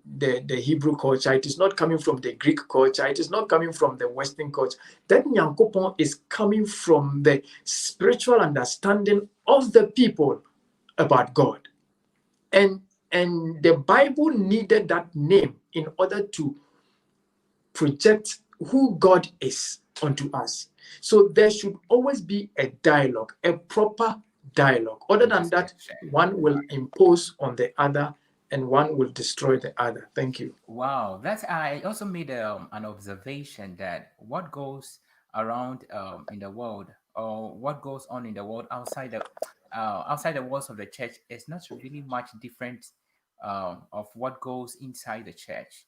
Hebrew culture. It is not coming from the Greek culture. It is not coming from the Western culture. That Nyankopon is coming from the spiritual understanding of the people about God. And the Bible needed that name in order to project who God is unto us. So there should always be a dialogue, a proper dialogue. Other than that, one will impose on the other and one will destroy the other. Thank you. Wow, I also made an observation that what goes around in the world, or what goes on in the world outside the walls of the church, is not really much different of what goes inside the church.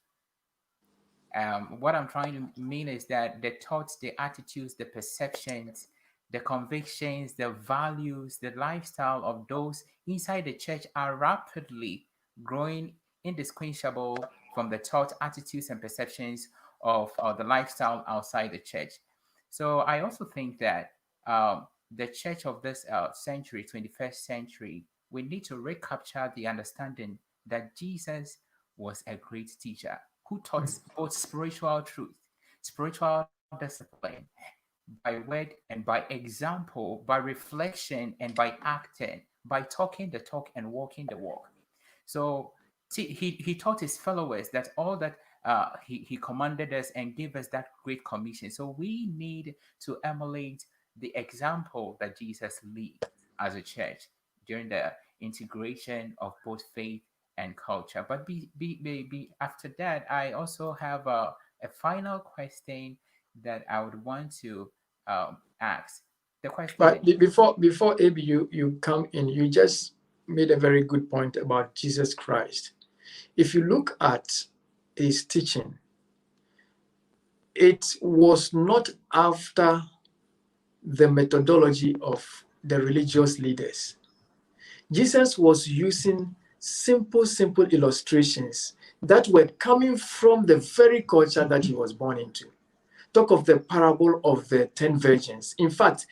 What I'm trying to mean is that the thoughts, the attitudes, the perceptions, the convictions, the values, the lifestyle of those inside the church are rapidly growing indistinguishable from the thoughts, attitudes, and perceptions of the lifestyle outside the church. So I also think that the church of this century, 21st century, we need to recapture the understanding that Jesus was a great teacher who taught both spiritual truth, spiritual discipline, by word and by example, by reflection and by acting, by talking the talk and walking the walk. So he taught his followers that all that he commanded us and gave us that great commission. So we need to emulate the example that Jesus lived as a church during the integration of both faith and culture. But after that, I also have a final question that I would want to ask. The question But is, before AB, you come in, you just made a very good point about Jesus Christ. If you look at his teaching, it was not after the methodology of the religious leaders. Jesus was using simple illustrations that were coming from the very culture that he was born into. Talk of the parable of the 10 virgins. In fact,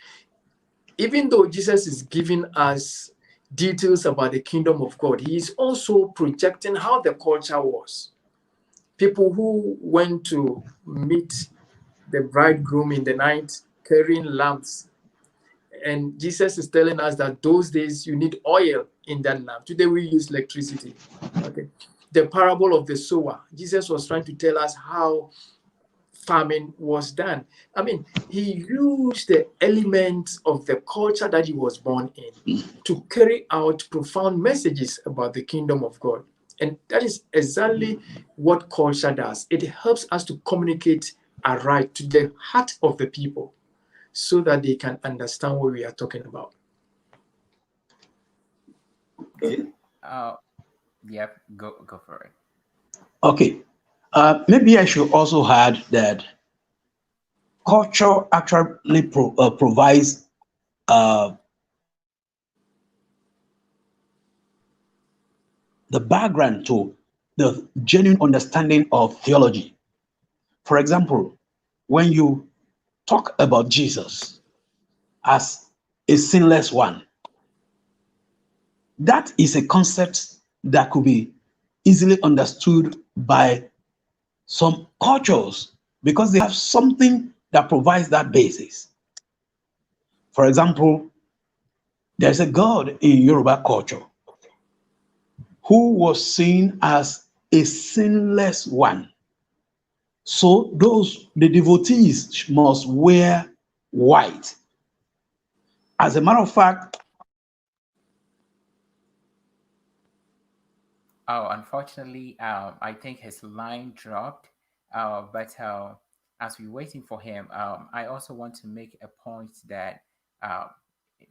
even though Jesus is giving us details about the kingdom of God, he is also projecting how the culture was. People who went to meet the bridegroom in the night carrying lamps. And Jesus is telling us that those days you need oil in that lamp. Today we use electricity. Okay. The parable of the sower. Jesus was trying to tell us how farming was done. I mean, he used the elements of the culture that he was born in to carry out profound messages about the kingdom of God. And that is exactly what culture does. It helps us to communicate aright to the heart of the people so that they can understand what we are talking about. Okay. yep, go for it. Okay. Maybe I should also add that culture actually provides the background to the genuine understanding of theology. For example, when you talk about Jesus as a sinless one, that is a concept that could be easily understood by some cultures because they have something that provides that basis. For example, there's a god in Yoruba culture who was seen as a sinless one. So the devotees must wear white. As a matter of fact, Oh, unfortunately, I think his line dropped. But as we're waiting for him, I also want to make a point that, uh,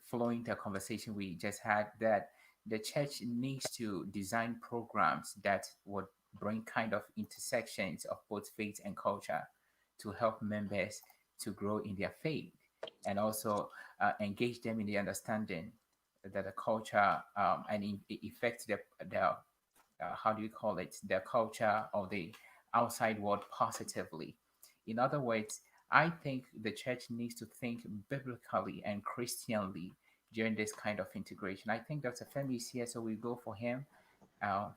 following the conversation we just had, that the church needs to design programs that would bring kind of intersections of both faith and culture to help members to grow in their faith, and also engage them in the understanding that the culture, and it affects the how do you call it, the culture of the outside world positively. In other words, I think the church needs to think biblically and Christianly during this kind of integration. I think Dr. Femi is here, so we go for him. Uh,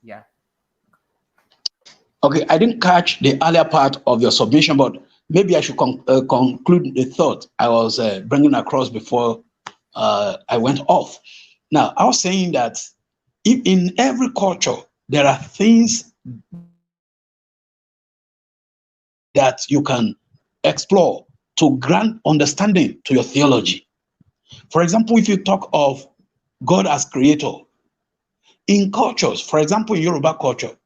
yeah. Okay, I didn't catch the earlier part of your submission, but maybe I should conclude the thought I was bringing across before I went off. Now, I was saying that if in every culture, there are things that you can explore to grant understanding to your theology. For example, if you talk of God as creator, in cultures, for example, in Yoruba culture,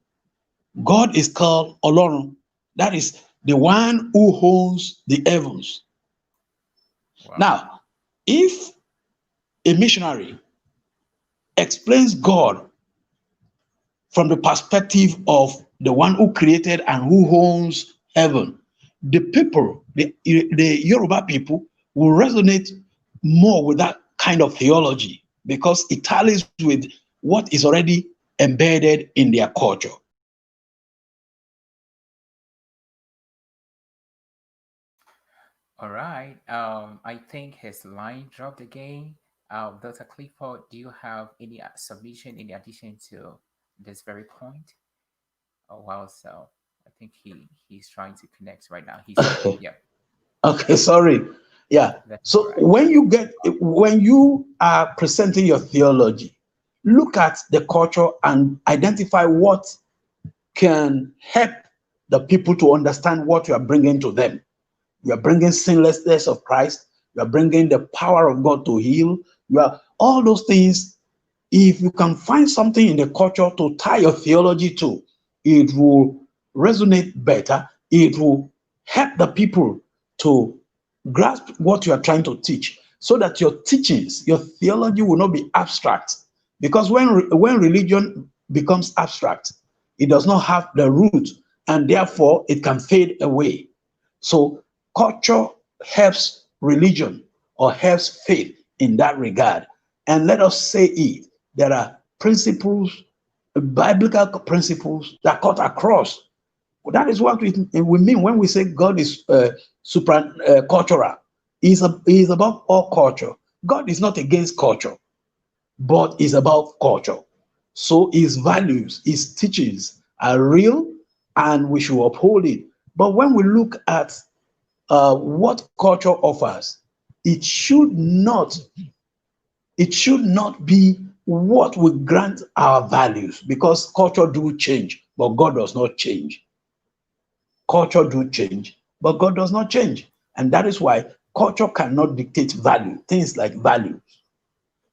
God is called Olorun. That is the one who owns the heavens. Wow. Now, if a missionary explains God from the perspective of the one who created and who owns heaven, the people, the Yoruba people, will resonate more with that kind of theology because it tallies with what is already embedded in their culture. All right. I think his line dropped again. Dr. Clifford, do you have any submission in addition to this very point? Oh wow, so I think he's trying to connect right now. He's here. Yeah, Okay, sorry. Yeah. that's all So right. when you are presenting your theology, look at the culture and identify what can help the people to understand what you are bringing to them. You are bringing sinlessness of Christ. You are bringing the power of God to heal. You are all those things. If you can find something in the culture to tie your theology to, it will resonate better. It will help the people to grasp what you are trying to teach so that your teachings, your theology will not be abstract. Because when religion becomes abstract, it does not have the root and therefore it can fade away. So culture helps religion or helps faith in that regard. And let us say it, there are principles, biblical principles that cut across. That is what we mean when we say God is supra cultural. He is above all culture. God is not against culture, but is about culture. So his values, his teachings are real, and we should uphold it. But when we look at what culture offers, it should not it should not be what we grant our values, because culture do change, but God does not change. Culture do change, but God does not change. And that is why culture cannot dictate value, things like value.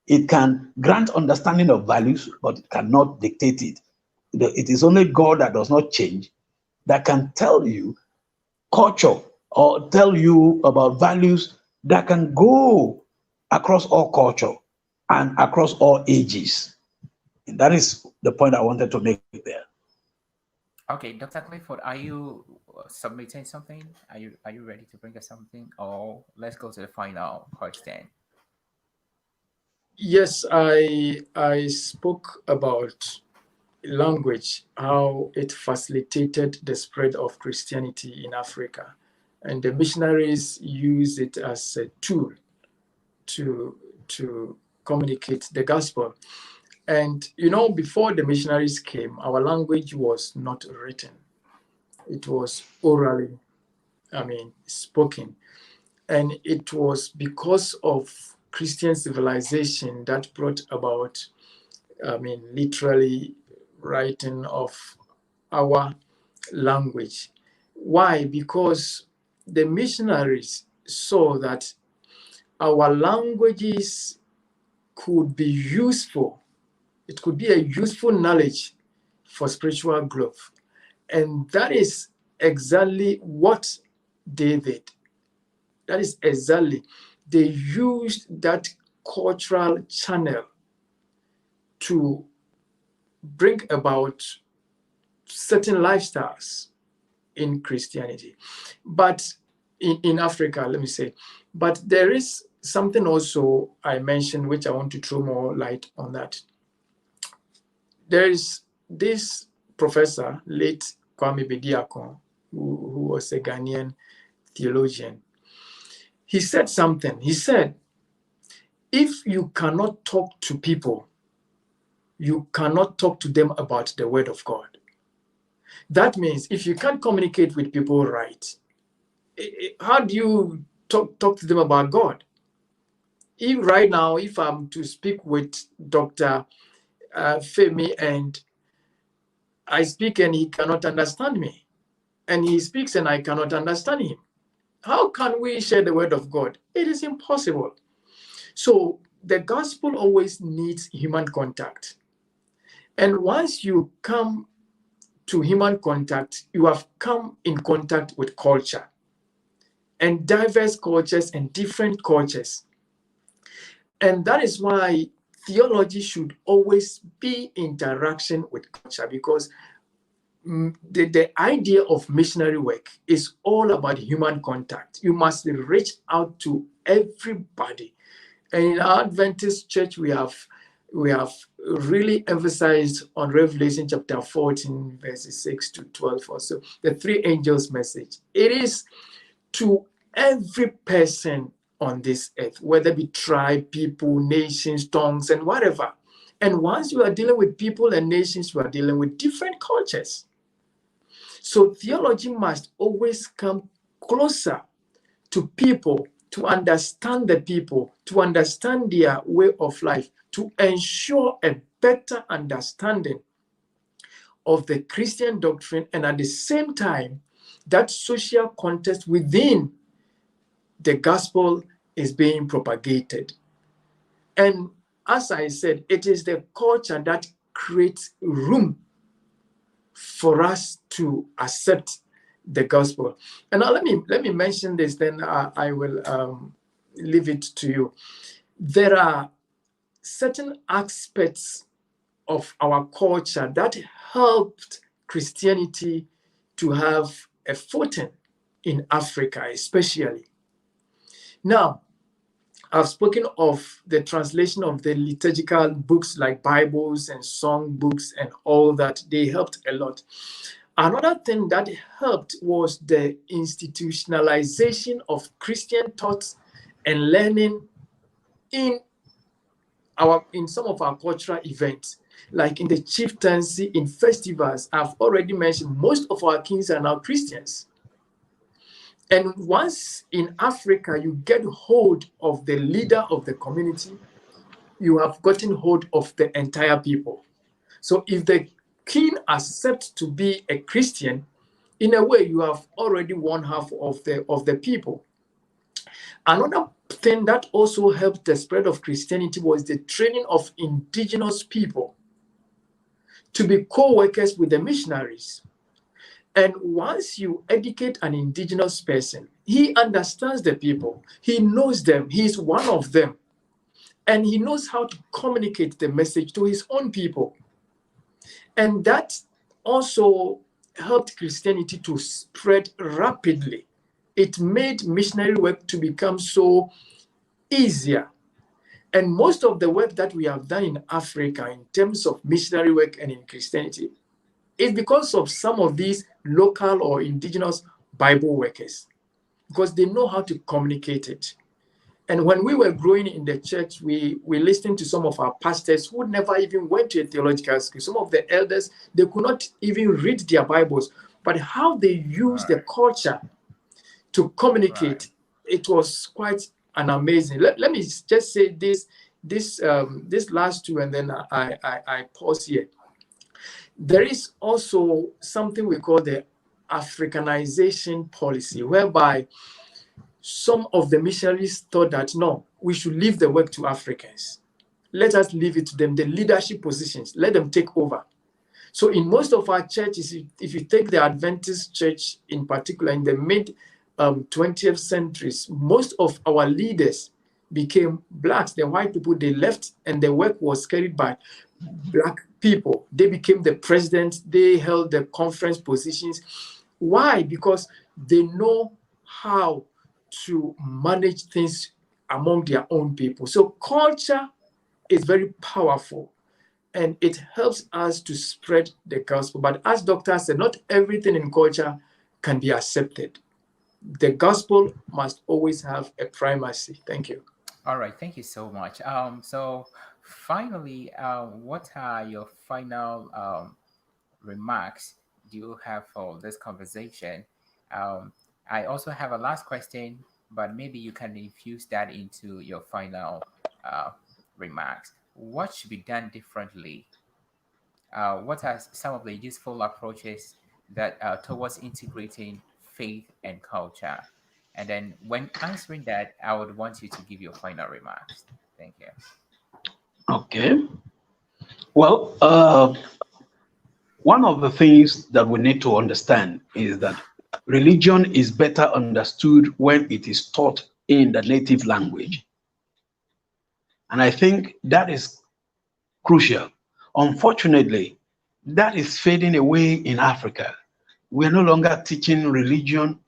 It can grant understanding of values, but it cannot dictate it. It is only God that does not change that can tell you culture or tell you about values that can go across all culture and across all ages. And that is the point I wanted to make there. Okay, Dr. Clifford, are you submitting something? Are you ready to bring us something? Or let's go to the final question. Yes, I spoke about language, how it facilitated the spread of Christianity in Africa. And the missionaries used it as a tool to communicate the gospel. And before the missionaries came, our language was not written. It was orally, spoken. And it was because of Christian civilization that brought about, literally writing of our language. Why? Because the missionaries saw that our languages could be useful. It could be a useful knowledge for spiritual growth. And that is exactly what David. That is exactly. They used that cultural channel to bring about certain lifestyles in Christianity. But in Africa, let me say, but there is something also I mentioned, which I want to throw more light on that. There is this professor, late Kwame Bediakon, who was a Ghanaian theologian. He said something. He said, if you cannot talk to people, you cannot talk to them about the word of God. That means if you can't communicate with people right, how do you talk to them about God? If right now, if I'm to speak with Dr. Femi and I speak and he cannot understand me, and he speaks and I cannot understand him, how can we share the word of God? It is impossible. So the gospel always needs human contact. And once you come to human contact, you have come in contact with culture and diverse cultures and different cultures. And that is why theology should always be interaction with culture, because the idea of missionary work is all about human contact. You must reach out to everybody. And in our Adventist church, we have really emphasized on Revelation chapter 14, verses 6 to 12 also, the three angels message. It is to every person on this earth, whether it be tribe, people, nations, tongues, and whatever. And once you are dealing with people and nations, you are dealing with different cultures. So theology must always come closer to people, to understand the people, to understand their way of life, to ensure a better understanding of the Christian doctrine, and at the same time, that social context within the gospel is being propagated. And as I said, it is the culture that creates room for us to accept the gospel. And now let me mention this, then I will leave it to you. There are certain aspects of our culture that helped Christianity to have a footing in Africa, especially. Now, I've spoken of the translation of the liturgical books like Bibles and song books and all that. They helped a lot. Another thing that helped was the institutionalization of Christian thoughts and learning in some of our cultural events, like in the chieftaincy, in festivals. I've already mentioned most of our kings are now Christians. And once in Africa, you get hold of the leader of the community, you have gotten hold of the entire people. So if the king accepts to be a Christian, in a way, you have already won half of the people. Another thing that also helped the spread of Christianity was the training of indigenous people to be co-workers with the missionaries. And once you educate an indigenous person, he understands the people, he knows them, he's one of them, and he knows how to communicate the message to his own people. And that also helped Christianity to spread rapidly. It made missionary work to become so easier. And most of the work that we have done in Africa in terms of missionary work and in Christianity is because of some of these local or indigenous Bible workers, because they know how to communicate it. And when we were growing in the church, we listened to some of our pastors who never even went to a theological school. Some of the elders, they could not even read their Bibles, but how they used the culture to communicate, it was quite an amazing. Let me just say this last two, and then I pause here. There is also something we call the Africanization policy, whereby some of the missionaries thought that, no, we should leave the work to Africans. Let us leave it to them, the leadership positions, let them take over. So in most of our churches, if you take the Adventist church in particular, in the 20th centuries, most of our leaders became blacks. The white people, they left and the work was carried by black people. They became the president. They held the conference positions. Why? Because they know how to manage things among their own people. So culture is very powerful and it helps us to spread the gospel. But as Doctor said, not everything in culture can be accepted. The gospel must always have a primacy. Thank you. All right, thank you so much. So finally, what are your final remarks do you have for this conversation? I also have a last question, but maybe you can infuse that into your final remarks. What should be done differently? What are some of the useful approaches that towards integrating faith and culture? And then when answering that, I would want you to give your final remarks. Thank you. Okay. Well, one of the things that we need to understand is that religion is better understood when it is taught in the native language. And I think that is crucial. Unfortunately, that is fading away in Africa. We are no longer teaching religion.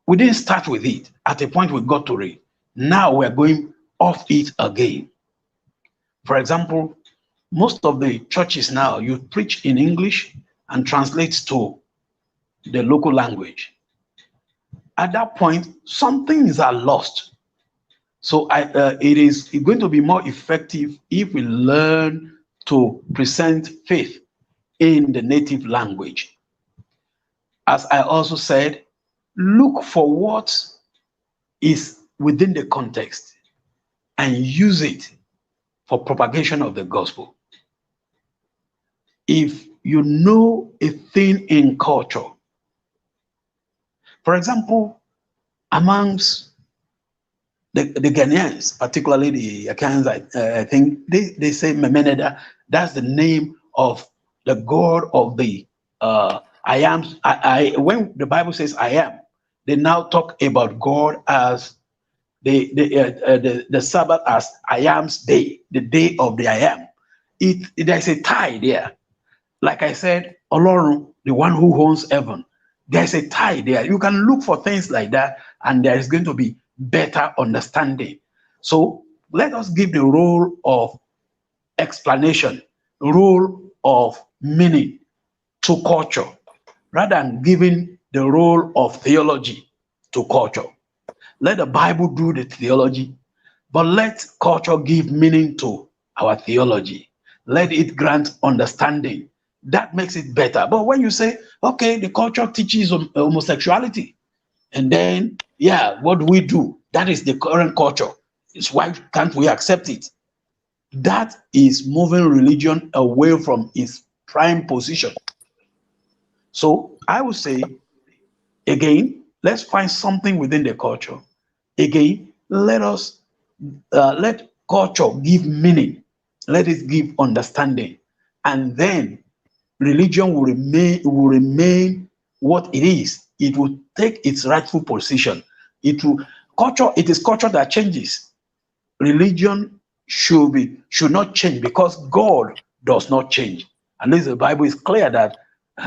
We didn't start with it. At a point, we got to it. Now we're going off it again. For example, most of the churches now, you preach in English and translate to the local language. At that point, some things are lost. So it is going to be more effective if we learn to present faith in the native language. As I also said, look for what is within the context and use it for propagation of the gospel. If you know a thing in culture, for example, amongst the Ghanaians, particularly the Akans, I think they say Memeneda, that's the name of the God of the I am. When the Bible says I am, they now talk about God as the Sabbath as I am's day, the day of the I am. There's a tie there. Like I said, Olorun, the one who owns heaven, there's a tie there. You can look for things like that, and there is going to be better understanding. So let us give the role of explanation, role of meaning to culture, rather than giving the role of theology to culture. Let the Bible do the theology, but let culture give meaning to our theology. Let it grant understanding. That makes it better. But when you say, okay, the culture teaches homosexuality, and then, yeah, what do we do? That is the current culture. It's why can't we accept it? That is moving religion away from its prime position. So I would say, again, let's find something within the culture. Again, let culture give meaning. Let it give understanding. And then religion will remain what it is. It will take its rightful position. It is culture that changes. Religion should not change because God does not change. And this the Bible is clear that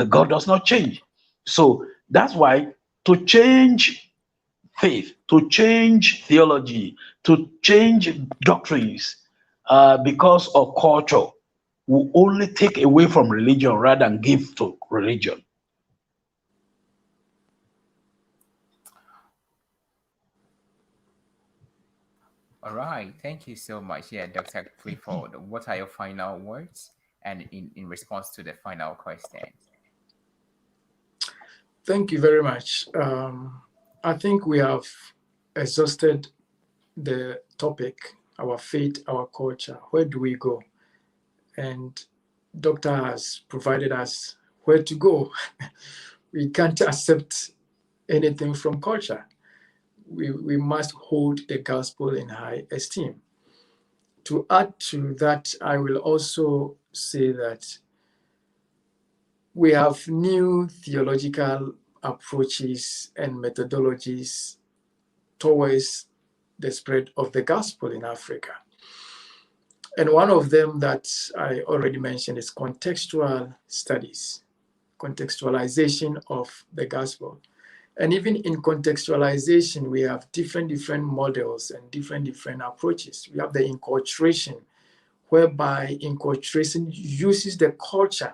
God does not change. So that's why to change faith, to change theology, to change doctrines because of culture will only take away from religion rather than give to religion. All right, thank you so much. Yeah, Dr. Clifford, what are your final words and in response to the final question? Thank you very much. I think we have exhausted the topic, our faith, our culture. Where do we go? And Doctor has provided us where to go. We can't accept anything from culture. We must hold the gospel in high esteem. To add to that, I will also say that we have new theological approaches and methodologies towards the spread of the gospel in Africa. And one of them that I already mentioned is contextual studies, contextualization of the gospel. And even in contextualization, we have different models and different approaches. We have the inculturation, whereby inculturation uses the culture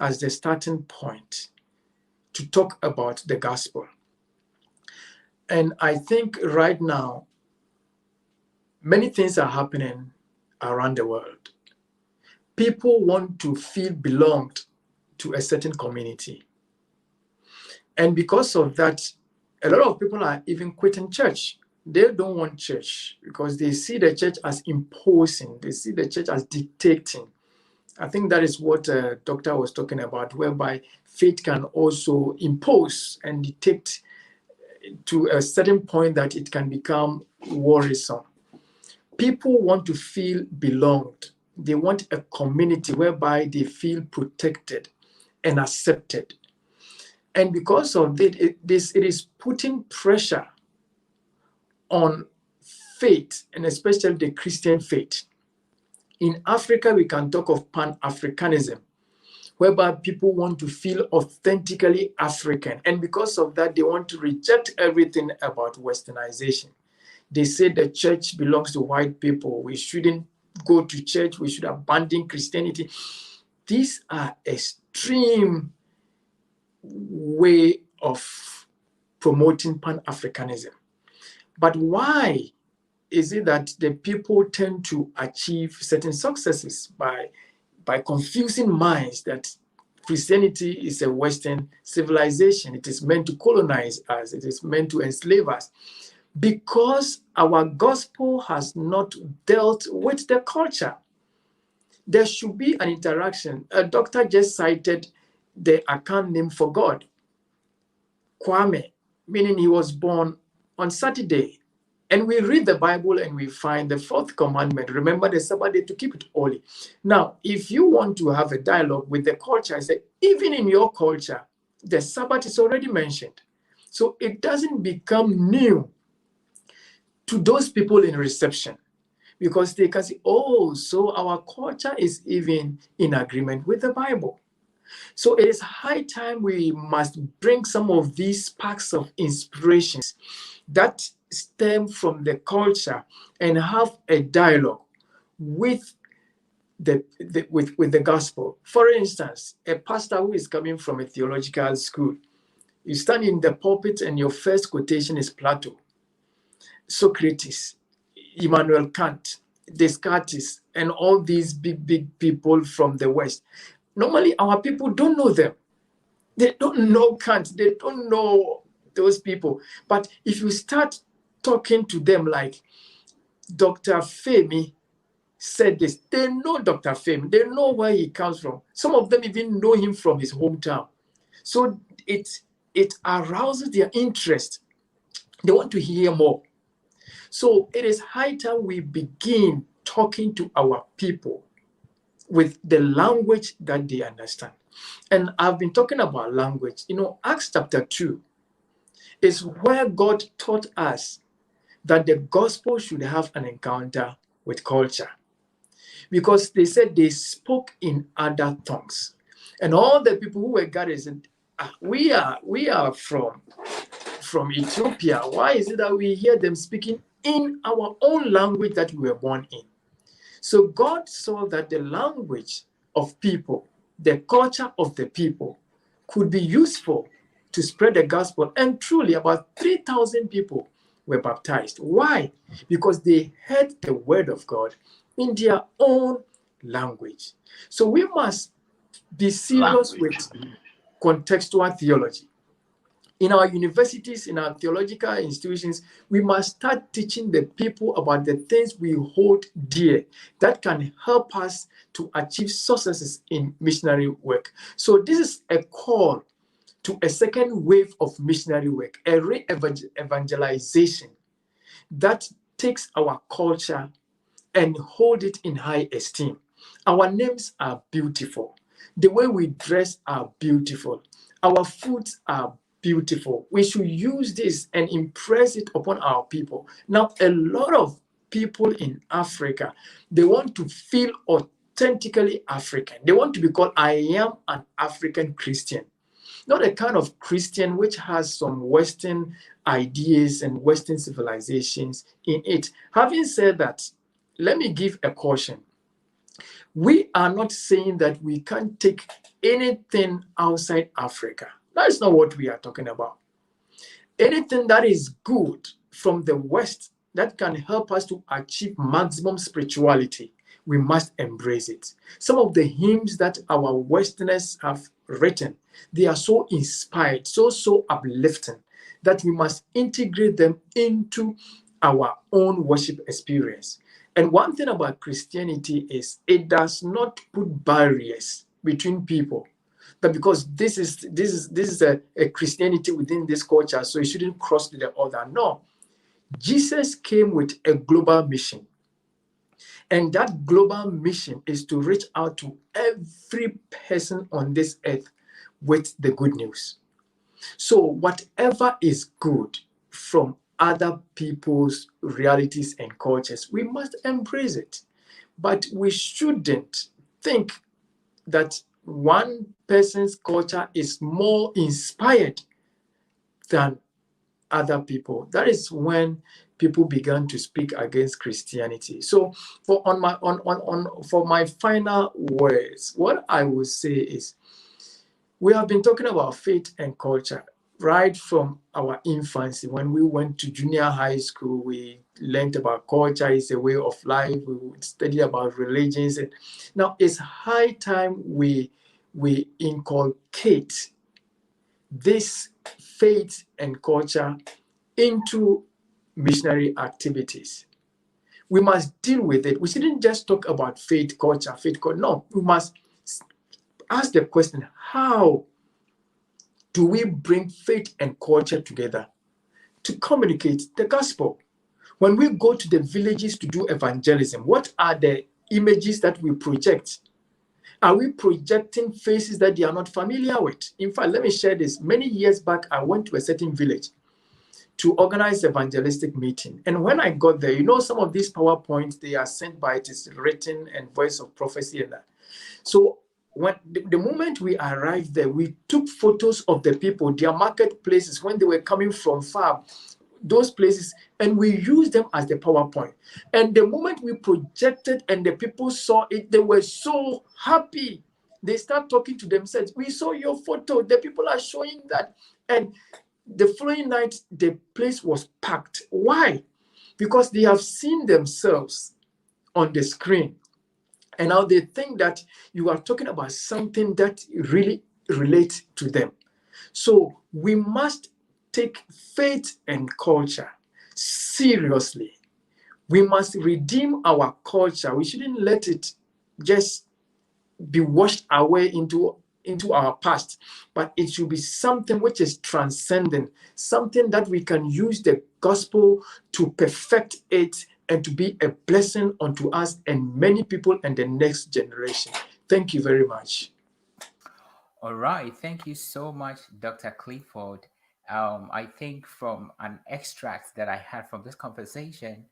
as the starting point to talk about the gospel. And I think right now, many things are happening around the world. People want to feel belonged to a certain community. And because of that, a lot of people are even quitting church. They don't want church because they see the church as imposing. They see the church as dictating. I think that is what Doctor was talking about, whereby faith can also impose and dictate to a certain point that it can become worrisome. People want to feel belonged. They want a community whereby they feel protected and accepted. And because of that, it is putting pressure on faith, and especially the Christian faith. In Africa, we can talk of Pan-Africanism, whereby people want to feel authentically African. And because of that, they want to reject everything about Westernization. They say the church belongs to white people. We shouldn't go to church. We should abandon Christianity. These are extreme way of promoting Pan-Africanism. But why is it that the people tend to achieve certain successes by confusing minds that Christianity is a Western civilization? It is meant to colonize us. It is meant to enslave us. Because our gospel has not dealt with the culture. There should be an interaction. A doctor just cited the account name for God, Kwame, meaning he was born on Saturday. And we read the Bible and we find the fourth commandment, remember the Sabbath day to keep it holy. Now, if you want to have a dialogue with the culture, I say, even in your culture, the Sabbath is already mentioned. So it doesn't become new to those people in reception, because they can say, oh, so our culture is even in agreement with the Bible. So it is high time we must bring some of these sparks of inspirations that stem from the culture and have a dialogue with the gospel. For instance, a pastor who is coming from a theological school, you stand in the pulpit and your first quotation is Plato, Socrates, Immanuel Kant, Descartes, and all these big people from the West. Normally, our people don't know them. They don't know Kant. They don't know those people. But if you start talking to them like Dr. Femi said this, they know Dr. Femi. They know where he comes from. Some of them even know him from his hometown. So it arouses their interest. They want to hear more. So it is high time we begin talking to our people with the language that they understand. And I've been talking about language. You know, Acts chapter 2 is where God taught us that the gospel should have an encounter with culture. Because they said they spoke in other tongues. And all the people who were gathered said, we are from Ethiopia. Why is it that we hear them speaking in our own language that we were born in? So God saw that the language of people, the culture of the people, could be useful to spread the gospel. And truly, about 3,000 people were baptized. Why? Because they heard the word of God in their own language. So we must be serious with contextual theology. In our universities, in our theological institutions, we must start teaching the people about the things we hold dear that can help us to achieve successes in missionary work. So this is a call to a second wave of missionary work, a re-evangelization that takes our culture and hold it in high esteem. Our names are beautiful. The way we dress are beautiful. Our foods are beautiful. We should use this and impress it upon our people. Now, a lot of people in Africa, they want to feel authentically African. They want to be called, I am an African Christian. Not a kind of Christian which has some Western ideas and Western civilizations in it. Having said that, let me give a caution. We are not saying that we can't take anything outside Africa. That is not what we are talking about. Anything that is good from the West that can help us to achieve maximum spirituality, we must embrace it. Some of the hymns that our Westerners have written, they are so inspired, so uplifting, that we must integrate them into our own worship experience. And one thing about Christianity is it does not put barriers between people. That because this is a Christianity within this culture, so it shouldn't cross to the other. No. Jesus came with a global mission. And that global mission is to reach out to every person on this earth with the good news. So whatever is good from other people's realities and cultures, we must embrace it. But we shouldn't think that one person's culture is more inspired than other people. That is when people began to speak against Christianity. So for my final words, what I would say is, we have been talking about faith and culture right from our infancy. When we went to junior high school, we learned about culture is a way of life. We studied about religions. And now it's high time we inculcate this faith and culture into missionary activities. We must deal with it. We shouldn't just talk about faith, culture. No, we must ask the question, how do we bring faith and culture together to communicate the gospel? When we go to the villages to do evangelism, what are the images that we project? Are we projecting faces that they are not familiar with? In fact, let me share this. Many years back, I went to a certain village to organize evangelistic meeting. And when I got there, some of these PowerPoints, they are sent by, it is written and voice of prophecy and that. So when the moment we arrived there, we took photos of the people, their marketplaces, when they were coming from far, those places, and we used them as the PowerPoint. And the moment we projected and the people saw it, they were so happy. They start talking to themselves. We saw your photo. The people are showing that. And the following night, the place was packed. Why? Because they have seen themselves on the screen. And now they think that you are talking about something that really relates to them. So we must take faith and culture seriously. We must redeem our culture. We shouldn't let it just be washed away into our past, but it should be something which is transcendent, something that we can use the gospel to perfect it and to be a blessing unto us and many people and the next generation. Thank you very much. All right. Thank you so much, Dr. Clifford. I think from an extract that I had from this conversation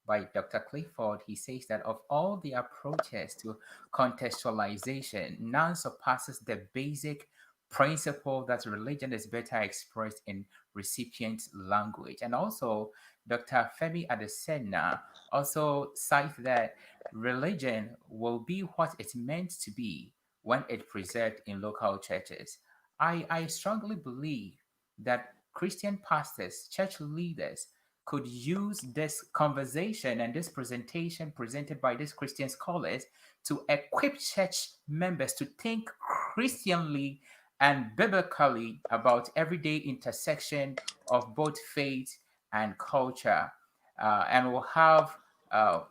by Dr. Clifford, he says that of all the approaches to contextualization, none surpasses the basic principle that religion is better expressed in recipient language. And also, Dr. Femi Adesina also cites that religion will be what it's meant to be when it preserved in local churches. I strongly believe that Christian pastors, church leaders, could use this conversation and this presentation presented by these Christian scholars to equip church members to think Christianly and biblically about everyday intersection of both faith and culture. And we'll have um,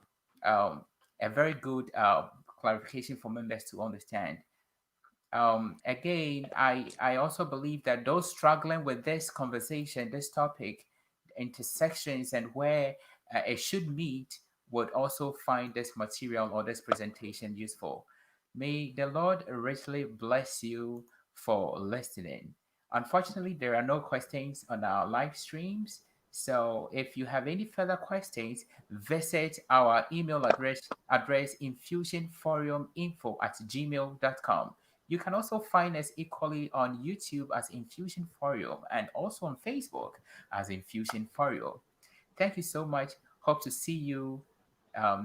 a very good clarification for members to understand. Again, I also believe that those struggling with this conversation, this topic, intersections and where it should meet would also find this material or this presentation useful. May the Lord richly bless you for listening. Unfortunately, there are no questions on our live streams. So if you have any further questions, visit our email address infusionforuminfo@gmail.com. You can also find us equally on YouTube as Infusion Forum and also on Facebook as Infusion Forum. Thank you so much. Hope to see you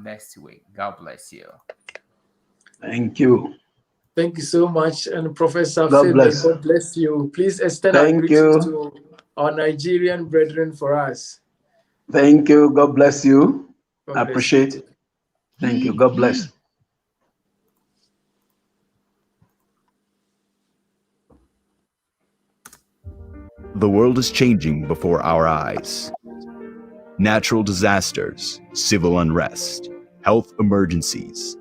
next week. God bless you. Thank you. Thank you so much. And Professor God Febe, bless. God bless you. Please extend our Thank greetings you. to our Nigerian brethren for us. Thank you. God bless you. God I bless appreciate you. it. Thank you. God bless. The world is changing before our eyes. Natural disasters, civil unrest, health emergencies.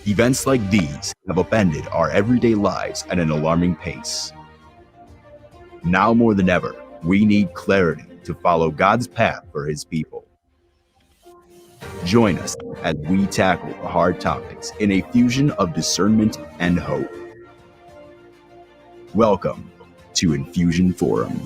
Events like these have upended our everyday lives at an alarming pace. Now more than ever, we need clarity to follow God's path for His people. Join us as we tackle the hard topics in a fusion of discernment and hope. Welcome to Infusion Forum.